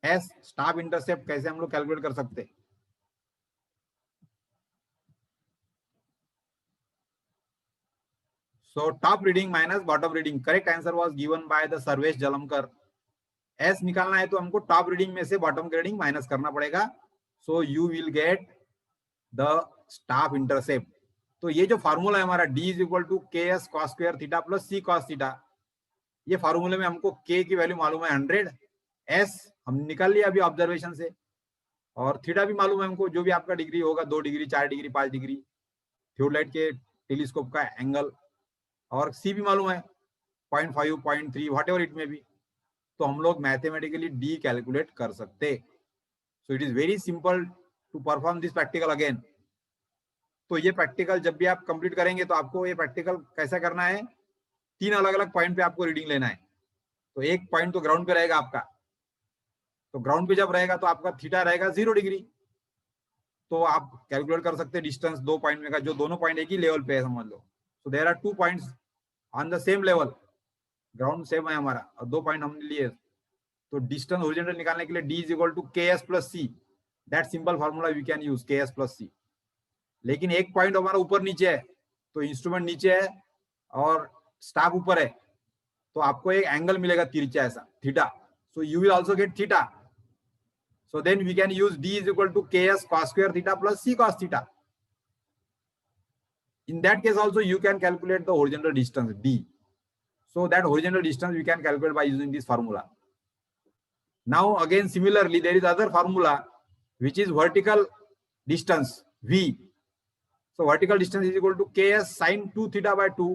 S staff intercept कैसे हम लोग calculate कर सकते? So top reading minus bottom reading. Correct answer was given by the Sarvesh Jalamkar. S निकालना है तो हमको top reading में से बॉटम रीडिंग माइनस करना पड़ेगा. So you will get the staff intercept. तो ये जो फार्मूला है हमारा D is equal to K S cos square theta plus C cos theta, ये फार्मूले में हमको K की वैल्यू मालूम है 100, S हम निकाल लिया अभी ऑब्जर्वेशन से, और थीटा भी मालूम है हमको, जो भी आपका डिग्री होगा 2 डिग्री 4 डिग्री 5 डिग्री थियोडलाइट के टेलीस्कोप का एंगल, और सी भी मालूम है 0.5 0.3 वॉट एवर इट में भी. तो हम लोग मैथमेटिकली डी कैलकुलेट कर सकते. So it is very simple to perform this practical again. तो ये प्रैक्टिकल जब भी आप कंप्लीट करेंगे तो आपको ये प्रैक्टिकल कैसा करना है, 3 अलग अलग पॉइंट पे आपको रीडिंग लेना है. तो एक पॉइंट तो ग्राउंड पे रहेगा आपका, तो ग्राउंड पे जब रहेगा तो आपका थीटा रहेगा 0 डिग्री. तो आप कैलकुलेट कर सकते हैं डिस्टेंस 2 पॉइंट में का, जो दोनों पॉइंट एक ही लेवल पे है समझ लो. So there are 2 points on the same level, ground same है हमारा और 2 पॉइंट हमने लिए. तो डिस्टेंस हॉरिजॉन्टल निकालने के लिए D is equal to K S plus C. That simple formula we can use, K S plus C. लेकिन एक पॉइंट हमारा ऊपर नीचे है, तो इंस्ट्रूमेंट नीचे है और स्टाफ ऊपर है, तो आपको एक एंगल मिलेगा तिरछा ऐसा theta. So you will also get theta. So then we can use D is equal to K S cos square theta plus C cos theta. In that case also you can calculate the horizontal distance D. So that horizontal distance we can calculate by using this formula. Now again similarly there is other formula which is vertical distance V. So vertical distance is equal to ks sin 2 theta by 2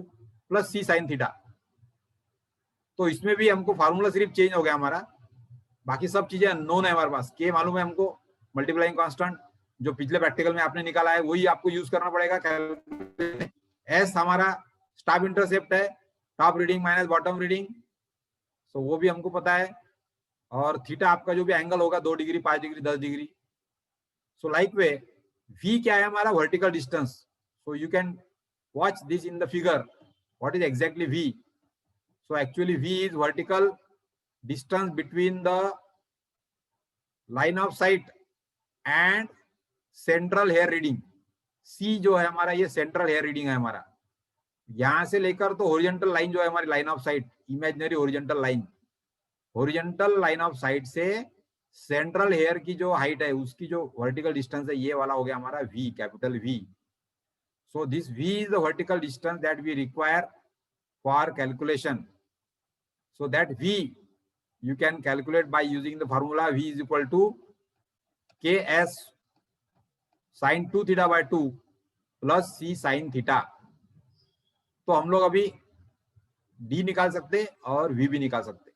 plus c sin theta. तो इसमें भी हमको formula सिर्फ change हो गया हमारा, बाकी सब चीजें अननोन है हमारे पास. के मालूम है हमको, मल्टीप्लाइंग कांस्टेंट जो पिछले प्रैक्टिकल में आपने निकाला है वही आपको यूज करना पड़ेगा. एस हमारा स्टाफ इंटरसेप्ट है, top reading minus bottom reading, so वो भी हमको पता है. और थीटा आपका जो भी एंगल होगा 2 degree 5 degree 10 degree. So like way V क्या है हमारा, vertical distance. So you can watch this in the figure, what is exactly V. So actually V is vertical distance between the line of sight and central hair reading. C जो है हमारा, ये central hair reading है हमारा. यहां से लेकर तो ओरिजेंटल लाइन जो है हमारी line of site, imaginary horizontal line, horizontal line of site से सेंट्रल हेयर की जो हाइट है उसकी जो वर्टिकल डिस्टेंस है ये वाला हो गया हमारा V, capital V. So this V is the vertical distance that we require for calculation. So that V you can calculate by using the formula V is equal to ks sin 2 theta by 2 plus c sin theta. तो हम लोग अभी D निकाल सकते और V भी निकाल सकते.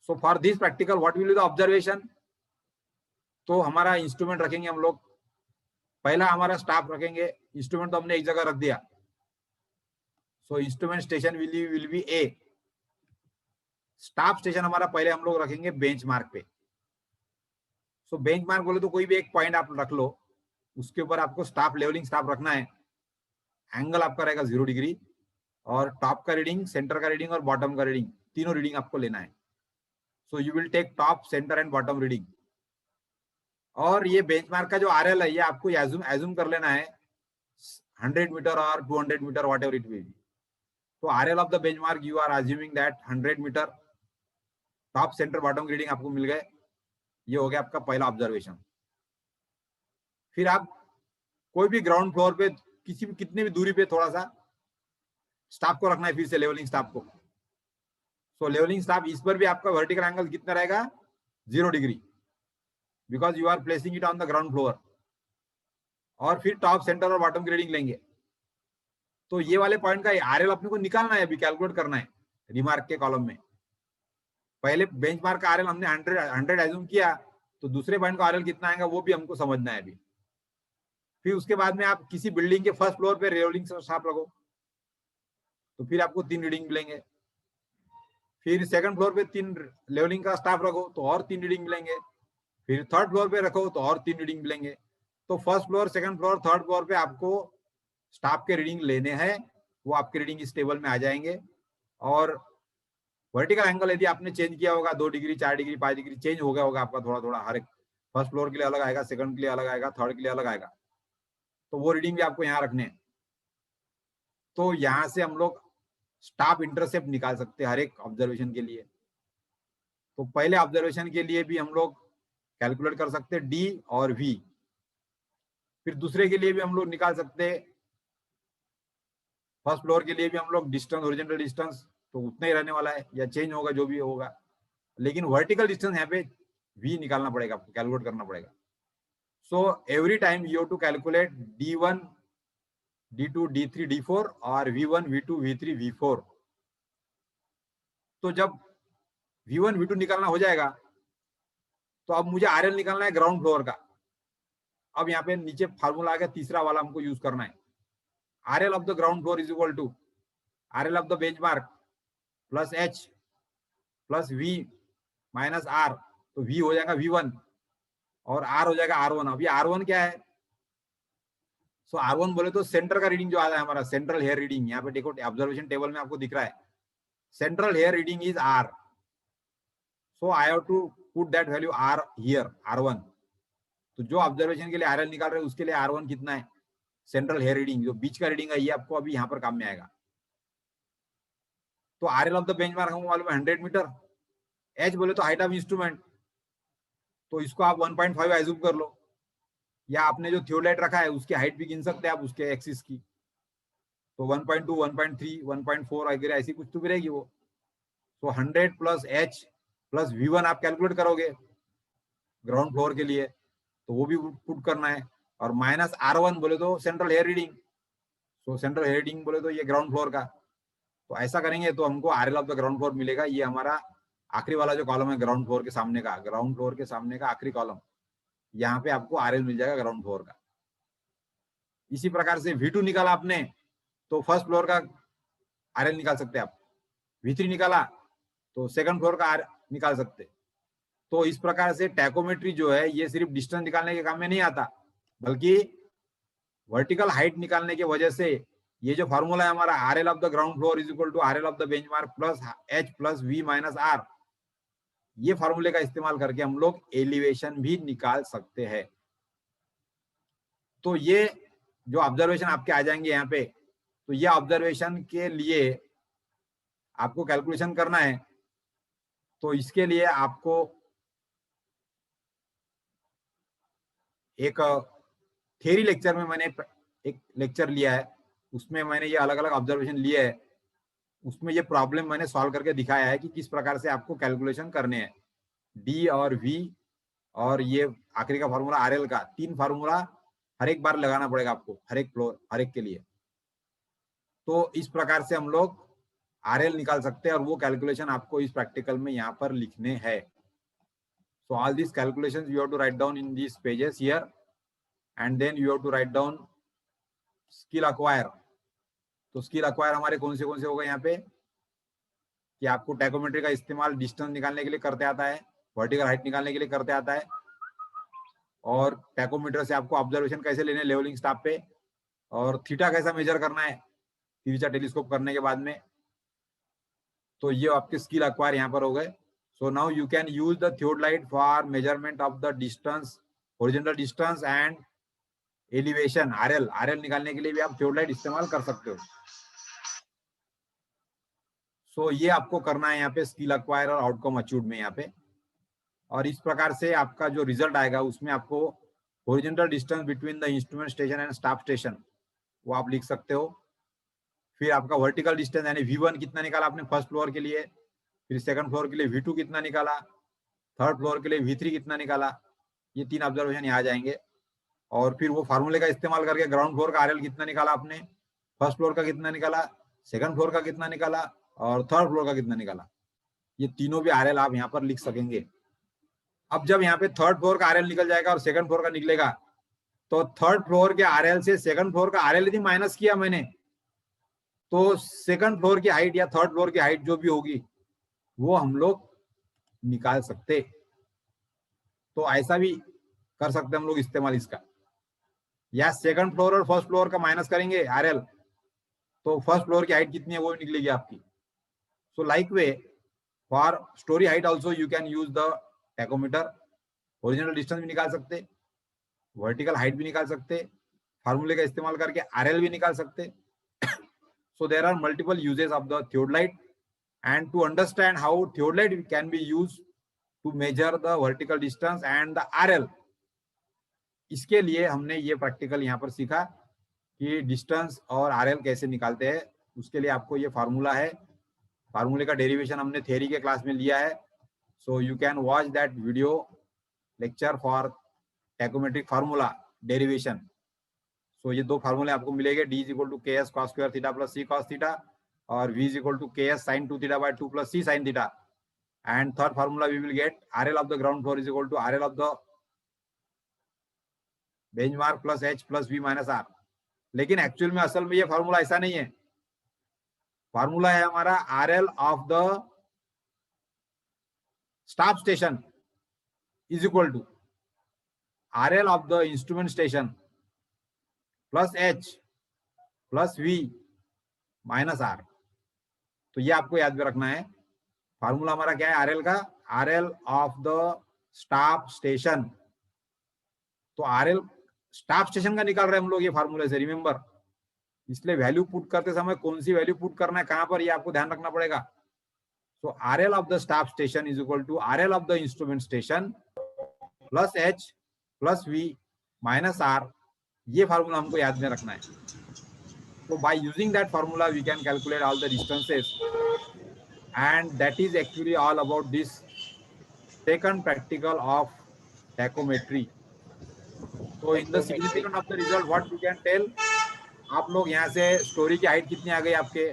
So for this practical what will be the observation. तो हमारा इंस्ट्रूमेंट रखेंगे हम लोग, पहला हमारा स्टाफ रखेंगे. इंस्ट्रूमेंट तो हमने एक जगह रख दिया. So instrument station will be A. Staff station हमारा पहले हम लोग रखेंगे बेंचमार्क पे. सो बेंचमार्क बोले तो कोई भी एक पॉइंट आप रख लो, उसके ऊपर आपको स्टाफ लेवलिंग स्टाफ रखना है. एंगल आपका रहेगा 0 डिग्री, और टॉप का रीडिंग, सेंटर का रीडिंग और बॉटम का रीडिंग, तीनों रीडिंग आपको लेना है. So you will take top centre and bottom reading. और ये बेंचमार्क का जो RL है ये आपको एज्यूम कर लेना है 100 मीटर और 200 metre whatever it will be. तो RL of the benchmark you are assuming that 100 metre. Top centre bottom reading आपको मिल गए. ये हो गया आपका पहला ऑब्जर्वेशन. फिर आप कोई भी ग्राउंड फ्लोर पे किसी भी कितने भी दूरी पे थोड़ा सा स्टाफ को रखना है, फिर से लेवलिंग स्टाफ को. सो लेवलिंग स्टाफ, इस पर भी आपका वर्टिकल एंगल कितना रहेगा, 0 degree, because you are placing it on the ground floor. और फिर टॉप सेंटर और बॉटम की रीडिंग लेंगे. तो ये वाले पॉइंट का RL अपने को निकालना है, अभी कैलकुलेट करना है रिमार्क के कॉलम में. पहले बेंचमार्क का RL हमने 100 एज्यूम किया, तो दूसरे पॉइंट का RL कितना आएगा वो भी हमको समझना है अभी. फिर उसके बाद में आप किसी बिल्डिंग के फर्स्ट फ्लोर पे लेवलिंग स्टाफ लगो, तो फिर आपको 3 रीडिंग मिलेंगे. फिर सेकंड फ्लोर पे 3 लेवलिंग का स्टाफ रखो तो और 3 रीडिंग मिलेंगे. फिर थर्ड फ्लोर पे रखो तो और 3 रीडिंग मिलेंगे. तो first floor, second floor, third floor पे आपको स्टाफ के रीडिंग लेने हैं वो आपके रीडिंग इस टेबल में आ जाएंगे। और वर्टिकल एंगल यदि आपने चेंज किया होगा 2 डिग्री 4 डिग्री 5 डिग्री चेंज हो गया होगा आपका थोड़ा थोड़ा, हर एक फर्स्ट फ्लोर के लिए अलग आएगा, सेकंड के लिए अलग आएगा, थर्ड के लिए अलग आएगा, तो वो रीडिंग भी आपको यहाँ रखने हैं। तो यहाँ से हम लोग स्टाफ इंटरसेप्ट निकाल सकते हैं हर एक ऑब्जर्वेशन के लिए। तो पहले ऑब्जर्वेशन के लिए भी हम लोग कैलकुलेट कर सकते हैं डी और वी, फिर दूसरे के लिए भी हम लोग निकाल सकते हैं, फर्स्ट फ्लोर के लिए भी हम लोग डिस्टेंस, हॉरिजॉन्टल डिस्टेंस तो उतना ही रहने वाला है या चेंज होगा जो भी होगा, लेकिन वर्टिकल डिस्टेंस यहाँ पे वी निकालना पड़ेगा आपको, कैलकुलेट करना पड़ेगा। So every time you have to calculate D1 D2 D3 D4 और V1 V2 V3 V4। तो जब V1 V2 निकालना हो जाएगा तो अब मुझे RL निकालना है ग्राउंड फ्लोर का। अब यहाँ पे नीचे फार्मूला आ गया, तीसरा वाला हमको यूज करना है। RL of the ground floor is equal to RL of the benchmark plus H plus V minus R। तो V हो जाएगा V1 और R हो जाएगा R1। अब ये R1 क्या है? सो R1 बोले तो सेंटर का रीडिंग जो आ रहा है हमारा, सेंट्रल हेयर रीडिंग, यहाँ पे देखो ऑब्जर्वेशन टेबल में आपको दिख रहा है, central hair reading is R। So I have to put that value R here, R1। तो जो ऑब्जर्वेशन के लिए RL निकाल रहे हैं उसके लिए R1 कितना है? सेंट्रल हेयर रीडिंग, जो बीच का रीडिंग है ये आपको अभी यहाँ पर काम में आएगा। तो RL ऑफ द बेंचमार्क हमको मालूम है 100 मीटर। H बोले तो हाइट ऑफ इंस्ट्रूमेंट, तो इसको आप 1.5 एज्यूम कर लो, या आपने जो थियोलाइट रखा है उसकी हाइट भी गिन सकते हैं आप उसके एक्सिस की, तो 1.2 1.3 1.4 वगैरह ऐसी कुछ तो भी रहेगी वो। तो 100 प्लस H प्लस V1 आप कैलकुलेट करोगे ग्राउंड फ्लोर के लिए, तो वो भी पुट करना है, और माइनस R1 बोले तो सेंट्रल हेयर रीडिंग। तो सेंट्रल हेयर रीडिंग बोले तो ये ग्राउंड फ्लोर का, तो ऐसा करेंगे तो हमको RL of the ground floor मिलेगा। ये हमारा आखिरी वाला जो कॉलम है ग्राउंड फ्लोर के सामने का, ग्राउंड फ्लोर के सामने का आखिरी कॉलम, यहाँ पे आपको RL मिल जाएगा ग्राउंड फ्लोर का। इसी प्रकार से V2 निकाला आपने तो फर्स्ट फ्लोर का RL निकाल सकते हैं आप, V3 निकाला तो सेकंड फ्लोर का निकाल सकते। तो इस प्रकार से टैकोमेट्री जो है ये सिर्फ डिस्टेंस निकालने के काम में नहीं आता, बल्कि वर्टिकल हाइट निकालने की वजह से ये जो फॉर्मूला है हमारा RL of the ground floor is equal to RL of the benchmark plus H plus V minus R, ये फॉर्मूले का इस्तेमाल करके हम लोग एलिवेशन भी निकाल सकते हैं। तो ये जो ऑब्जर्वेशन आपके आ जाएंगे यहाँ पे, तो ये ऑब्जर्वेशन के लिए आपको कैलकुलेशन करना है। तो इसके लिए आपको एक थ्योरी लेक्चर में मैंने एक लेक्चर लिया है, उसमें मैंने ये अलग अलग ऑब्जर्वेशन लिए है, उसमें ये प्रॉब्लम मैंने सॉल्व करके दिखाया है कि किस प्रकार से आपको कैलकुलेशन करने हैं, डी और वी और ये आखिरी का फार्मूला RL का, 3 फार्मूला हर एक बार लगाना पड़ेगा आपको, हर एक फ्लोर हर एक के लिए। तो इस प्रकार से हम लोग RL निकाल सकते हैं, और वो कैलकुलेशन आपको इस प्रैक्टिकल में यहाँ पर लिखने हैं। So all these calculations you have to write down in these pages here, and then you have to write down skill acquire। तो स्किल अक्वायर हमारे कौन से हो गए यहाँ पे, कि आपको टैकोमेट्री का इस्तेमाल डिस्टेंस निकालने के लिए करते आता है, वर्टिकल हाइट निकालने के लिए करते आता है, और टैकोमीटर से आपको ऑब्जर्वेशन कैसे लेने लेवलिंग स्टाफ पे, और थीटा कैसा मेजर करना है तिरछा टेलीस्कोप करने के बाद में। तो ये आपके स्किल अक्वायर यहाँ पर हो गए। So now you can use the theodolite for measurement of the distance, horizontal distance and elevation RL। RL निकालने के लिए भी आप theodolite इस्तेमाल कर सकते हो। So ये आपको करना है यहाँ पे स्किल अक्वायर और आउटकम अचीव्ड में यहाँ पे, और इस प्रकार से आपका जो रिजल्ट आएगा उसमें आपको horizontal distance between the instrument station and staff station वो आप लिख सकते हो। फिर आपका वर्टिकल डिस्टेंस यानी V1 कितना निकाला आपने फर्स्ट फ्लोर के लिए, फिर सेकंड फ्लोर के लिए V2 कितना निकाला, थर्ड फ्लोर के लिए V3 कितना निकाला, ये 3 ऑब्जर्वेशन यहाँ आ जाएंगे। और फिर वो फार्मूले का इस्तेमाल करके ग्राउंड फ्लोर का RL कितना निकाला आपने, फर्स्ट फ्लोर का कितना निकाला, सेकंड फ्लोर का कितना निकाला, और थर्ड फ्लोर का कितना निकाला, ये तीनों भी RL आप यहाँ पर लिख सकेंगे। अब जब यहाँ पे थर्ड फ्लोर का RL निकल जाएगा और सेकंड फ्लोर का निकलेगा, तो थर्ड फ्लोर के RL से सेकंड फ्लोर का RL यदि माइनस किया मैंने, तो सेकंड फ्लोर की हाइट या थर्ड फ्लोर की हाइट जो भी होगी वो हम लोग निकाल सकते। तो ऐसा भी कर सकते हम लोग इस्तेमाल इसका। या सेकंड फ्लोर और फर्स्ट फ्लोर का माइनस करेंगे आरएल, तो फर्स्ट फ्लोर की हाइट कितनी है वो निकलेगी आपकी. सो like way for story height also you can use the tachometer. Original distance भी निकाल सकते, वर्टिकल हाइट भी निकाल सकते, फार्मूले का इस्तेमाल करके आरएल भी निकाल सकते. So there are multiple uses of the theodolite, and to understand how theodolite can be used to measure the vertical distance and the RL, इसके लिए हमने ये प्रैक्टिकल यहाँ पर सीखा कि डिस्टेंस और RL कैसे निकालते हैं. उसके लिए आपको ये फार्मूला है, फार्मूले का डेरिवेशन हमने थ्योरी के क्लास में लिया है. So you can watch that video lecture for tacheometric formula derivation. So ये दो फार्मूले आपको मिलेंगे, d is equal to K S cos square theta plus C cos theta और v is equal to K S sine 2 theta by 2 plus C sine theta. And third formula we will get RL of the ground floor is equal to RL of the benchmark plus h plus v minus r. लेकिन actual में असल में ये formula ऐसा नहीं है. Formula है हमारा RL of the staff station is equal to RL of the instrument station plus h plus v minus r. तो ये आपको याद में रखना है. फार्मूला हमारा क्या है RL का, RL of the staff station. तो RL स्टाफ स्टेशन का निकाल रहे हैं हम लोग ये फार्मूले से, रिमेंबर. इसलिए वैल्यू पुट करते समय कौन सी वैल्यू पुट करना है, कहां पर, ये आपको ध्यान रखना पड़ेगा. So RL of the staff station is equal to RL of the instrument station plus h plus v minus r. ये फार्मूला हमको याद में रखना है. So by using that formula we can calculate all the distances, and that is actually all about this second practical of tachometry. So in the significance of the result what we can tell, आप लोग यहाँ से story की height कितनी आ गई आपके,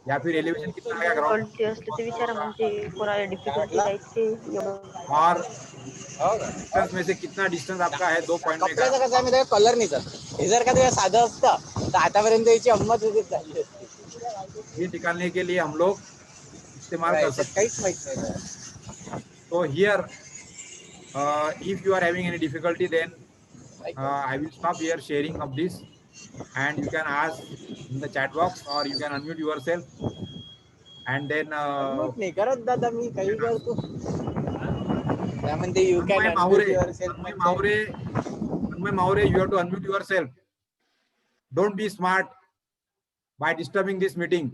या फिर एलिवेशन कितना आ गया ग्राउंड, और डिस्टेंस में से कितना डिस्टेंस आपका है 2 पॉइंट में का. कसं आहे माहिती कलर नाही सर, हे जर का ते साधं असतं तर आतापर्यंत याची अंमत वगैरे झाली असती. ये निकालने के लिए हम लोग इस्तेमाल कर सकते काहीच माहित नाही. So here if you are having any difficulty, then I will stop here sharing of this, and you can ask in the chat box or you can unmute yourself, and then नाही करत दादा, मी काही करतो. त्यामध्ये you can Maure, you have to unmute yourself. Don't be smart by disturbing this meeting.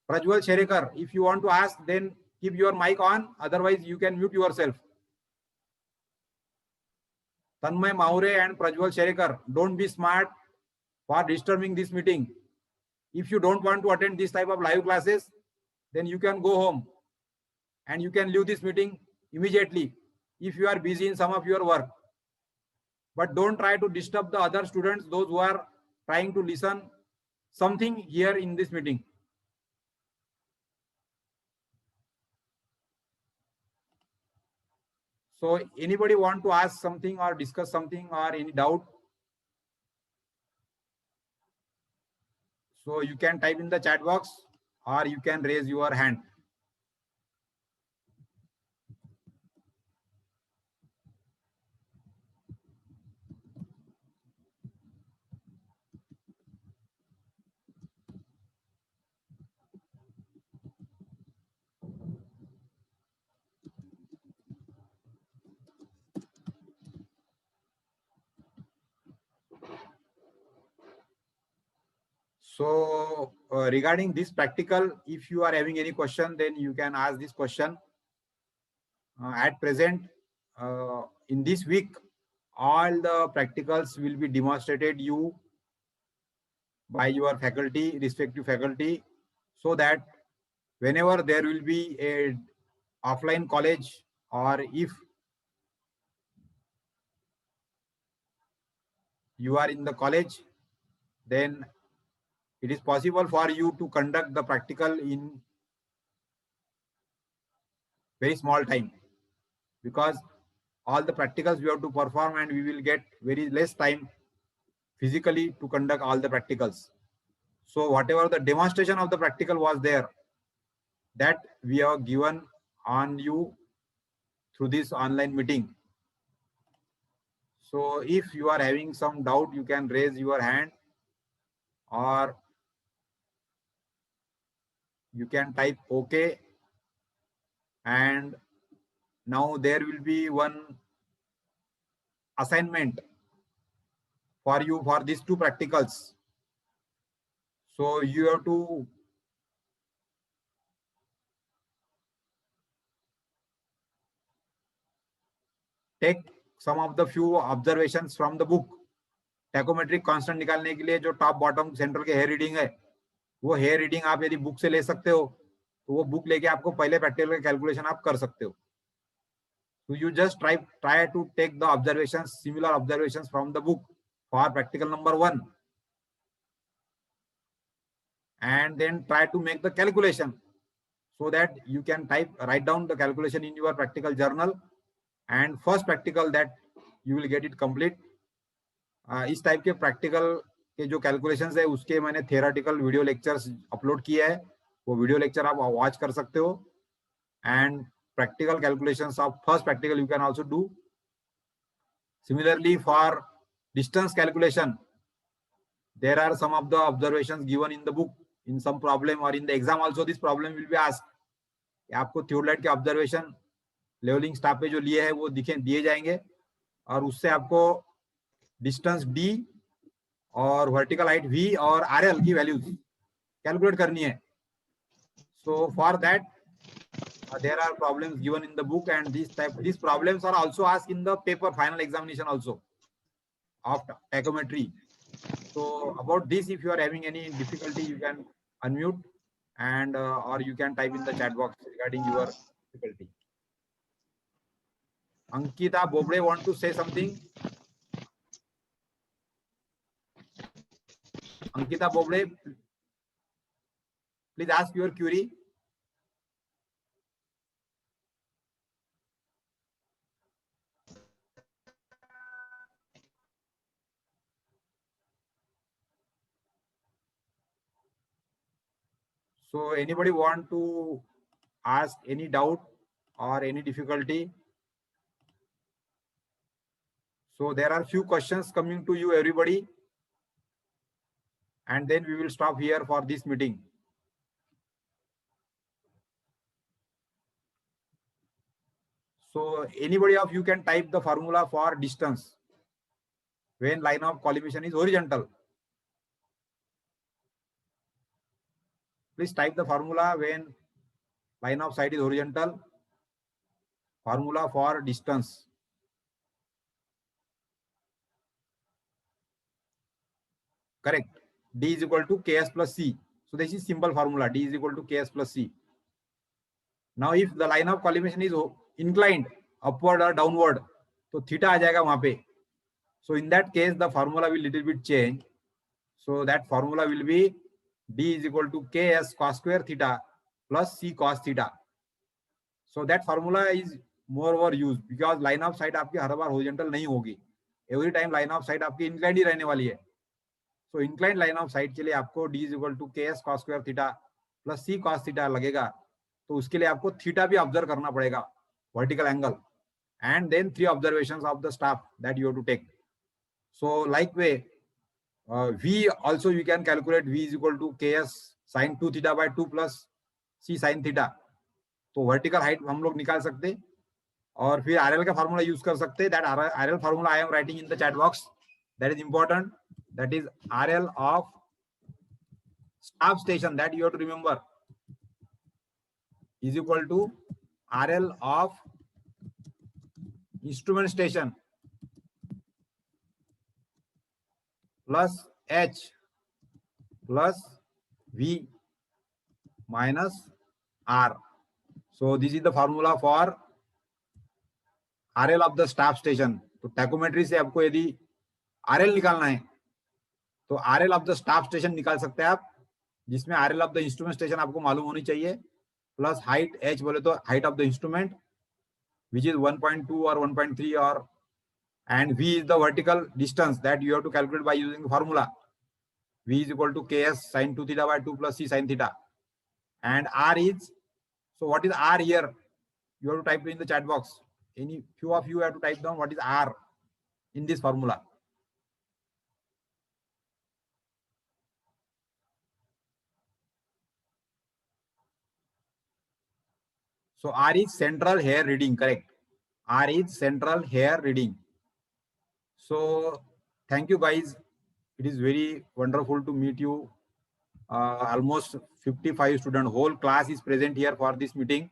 Prajwal Sherekar, if you want to ask, then keep your mic on, otherwise you can mute yourself. Tanmay Maure and Prajwal Sherekar, don't be smart for disturbing this meeting. If you don't want to attend this type of live classes, then you can go home and you can leave this meeting immediately if you are busy in some of your work. But don't try to disturb the other students, those who are trying to listen something here in this meeting. So anybody want to ask something or discuss something or any doubt? So you can type in the chat box or you can raise your hand. So regarding this practical, if you are having any question, then you can ask this question. At present, in this week, all the practicals will be demonstrated you by your faculty, respective faculty, so that whenever there will be a offline college, or if you are in the college, then it is possible for you to conduct the practical in very small time, because all the practicals we have to perform and we will get very less time physically to conduct all the practicals. So whatever the demonstration of the practical was there, that we have given on you through this online meeting. So if you are having some doubt, you can raise your hand, or you can type OK. And now there will be one assignment for you for these two practicals. So you have to take some of the few observations from the book. Tacheometric constant निकालने के लिए जो top bottom centre के hair reading है, वो hair reading आप यदि book से ले सकते हो तो वो बुक लेके आपको पहले प्रैक्टिकल का कैलकुलेशन आप कर सकते हो. So you just try to take the observations, similar observations from the book for practical number 1, and then try to make the calculation so that you can write down the calculation in your practical journal, and first practical that you will get it complete. इस type के practical के जो calculations है उसके मैंने theoretical video lectures upload किया है, वो वीडियो लेक्चर आप वॉच कर सकते हो. And practical calculations of first practical you can also do. Similarly, for distance calculation, there are some of the observations given in the book in some problem, or in the exam also this problem will be asked. आपको थियोडलाइट के observation levelling staff पे जो लिए है वो दिए जाएंगे, और उससे आपको डिस्टेंस d और वर्टिकल हाइट v और rl की वैल्यूज कैलकुलेट करनी है. So for that there are problems given in the book, and these problems are also asked in the paper final examination also of tachometry. So about this, if you are having any difficulty, you can unmute and or you can type in the chat box regarding your difficulty. Ankita Bobre want to say something? Ankita Bobre, please ask your query. So anybody want to ask any doubt or any difficulty? So there are few questions coming to you, everybody, and then we will stop here for this meeting. So anybody of you can type the formula for distance when line of collimation is horizontal. Please type the formula when line of sight is horizontal. Formula for distance. Correct. D is equal to Ks plus C. So this is simple formula. D is equal to Ks plus C. Now if the line of collimation is inclined upward or downward, तो theta आ जाएगा वहां पे. So in that case the formula will little bit change. So that formula will be D is equal to Ks cos square theta plus C cos theta. So that formula is more used because line of sight आपकी हर बार horizontal नहीं होगी. Every time line of sight आपकी inclined ही रहने वाली है. So inclined line of sight के लिए आपको D is equal to Ks cos square theta plus C cos theta लगेगा. तो उसके लिए आपको थीटा भी ऑब्जर्व करना पड़ेगा, vertical angle, and then 3 observations of the staff that you have to take. So like way V also you can calculate. V is equal to Ks sin 2 theta by 2 plus C sin theta. तो vertical height हम लोग निकाल सकते और फिर RL का formula use कर सकते. That RL formula I am writing in the chat box. That is important. That is RL of staff station, that you have to remember, is equal to RL of instrument station plus H plus V minus R. So this is the formula for RL of the staff station. तो टैकोमेट्री से आपको यदि RL निकालना है तो RL of the staff station निकाल सकते हैं आप, जिसमें RL of the instrument station आपको मालूम होनी चाहिए, प्लस हाइट H बोले तो height of the instrument which is 1.2 or 1.3 or, and V is the vertical distance that you have to calculate by using the formula. V is equal to Ks sin 2 theta by 2 plus C sin theta, and R is, so what is R here? You have to type in the chat box. Any few of you have to type down what is R. in this formula. So R is central hair reading, correct? R is central hair reading. So thank you guys. It is very wonderful to meet you. Almost 55 students, whole class is present here for this meeting.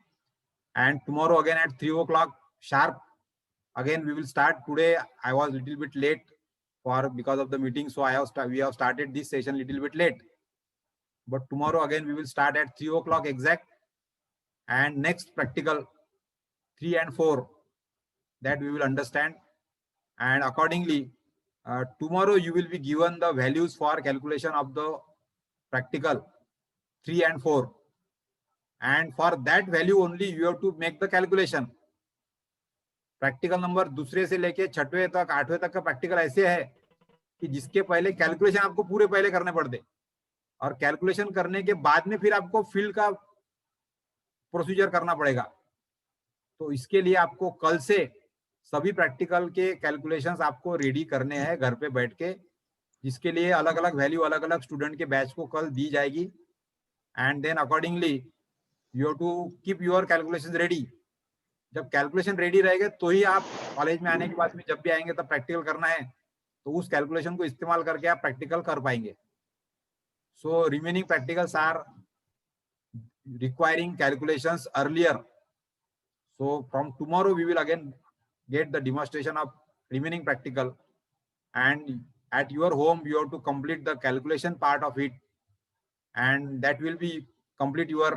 And tomorrow again at 3 o'clock sharp, again we will start. Today I was a little bit late because of the meeting. So we have started this session a little bit late. But tomorrow again we will start at 3 o'clock exact. And next practical 3 and 4 that we will understand. And accordingly, tomorrow you will be given the values for calculation of the practical 3 and 4. And for that value only you have to make the calculation. Practical number दूसरे से लेके छठवें तक 8वें तक का practical ऐसे है कि जिसके पहले कैलकुलेशन आपको पूरे पहले करने पड़ते, और कैलकुलेशन करने के बाद में फिर आपको फील्ड का प्रोसीजर करना पड़ेगा. तो इसके लिए आपको कल से सभी प्रैक्टिकल के कैलकुलेशंस आपको रेडी करने हैं घर पे बैठ के, जिसके लिए अलग अलग वैल्यू अलग अलग स्टूडेंट के बैच को कल दी जाएगी. And then accordingly you have to keep your calculations ready. जब कैलकुलेशन रेडी रहेगा तो ही आप कॉलेज में आने के बाद में जब भी आएंगे तब प्रैक्टिकल करना है तो उस कैलकुलेशन को इस्तेमाल करके आप प्रैक्टिकल कर पाएंगे. So remaining practicals are requiring calculations earlier. So from tomorrow we will again get the demonstration of remaining practical, and at your home you have to complete the calculation part of it, and that will be complete your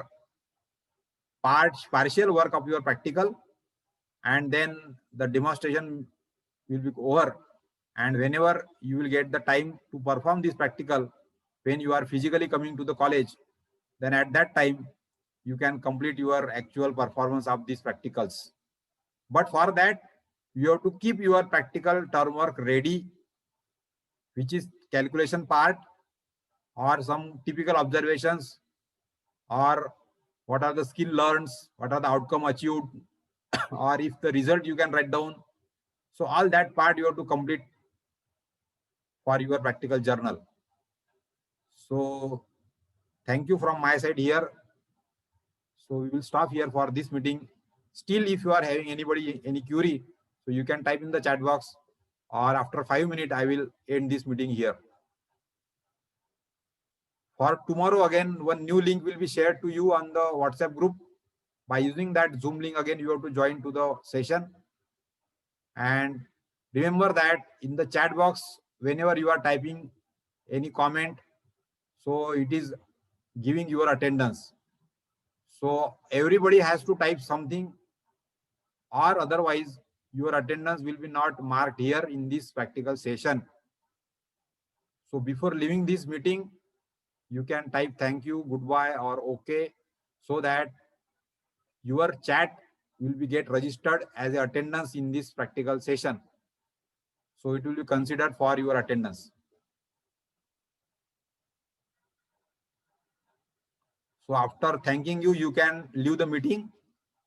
partial work of your practical, and then the demonstration will be over. And whenever you will get the time to perform this practical, when you are physically coming to the college, then at that time you can complete your actual performance of these practicals. But for that you have to keep your practical term work ready, which is calculation part or some typical observations, or what are the skill learned, what are the outcome achieved, or if the result you can write down. So all that part you have to complete for your practical journal. So thank you from my side here. So we will stop here for this meeting. Still, if you are having any query, so you can type in the chat box, or after 5 minutes I will end this meeting here. For tomorrow again, one new link will be shared to you on the WhatsApp group. By using that Zoom link again, you have to join to the session. And remember that in the chat box, whenever you are typing any comment, so it is giving your attendance. So everybody has to type something, or otherwise your attendance will be not marked here in this practical session. So before leaving this meeting, you can type thank you, goodbye, or okay, so that your chat will be get registered as a attendance in this practical session. So it will be considered for your attendance. So after thanking you, you can leave the meeting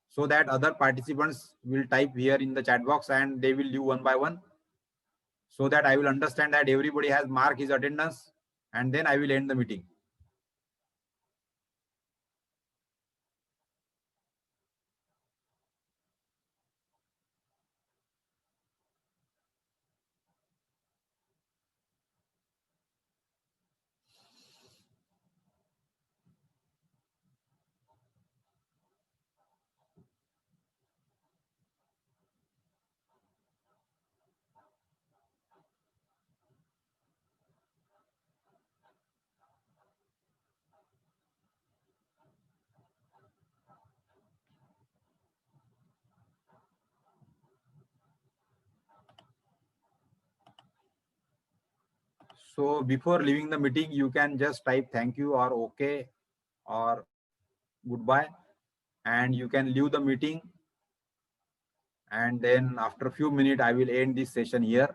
so that other participants will type here in the chat box and they will leave one by one, so that I will understand that everybody has marked his attendance, and then I will end the meeting. So before leaving the meeting, you can just type thank you or okay or goodbye, and you can leave the meeting. And then after a few minutes, I will end this session here.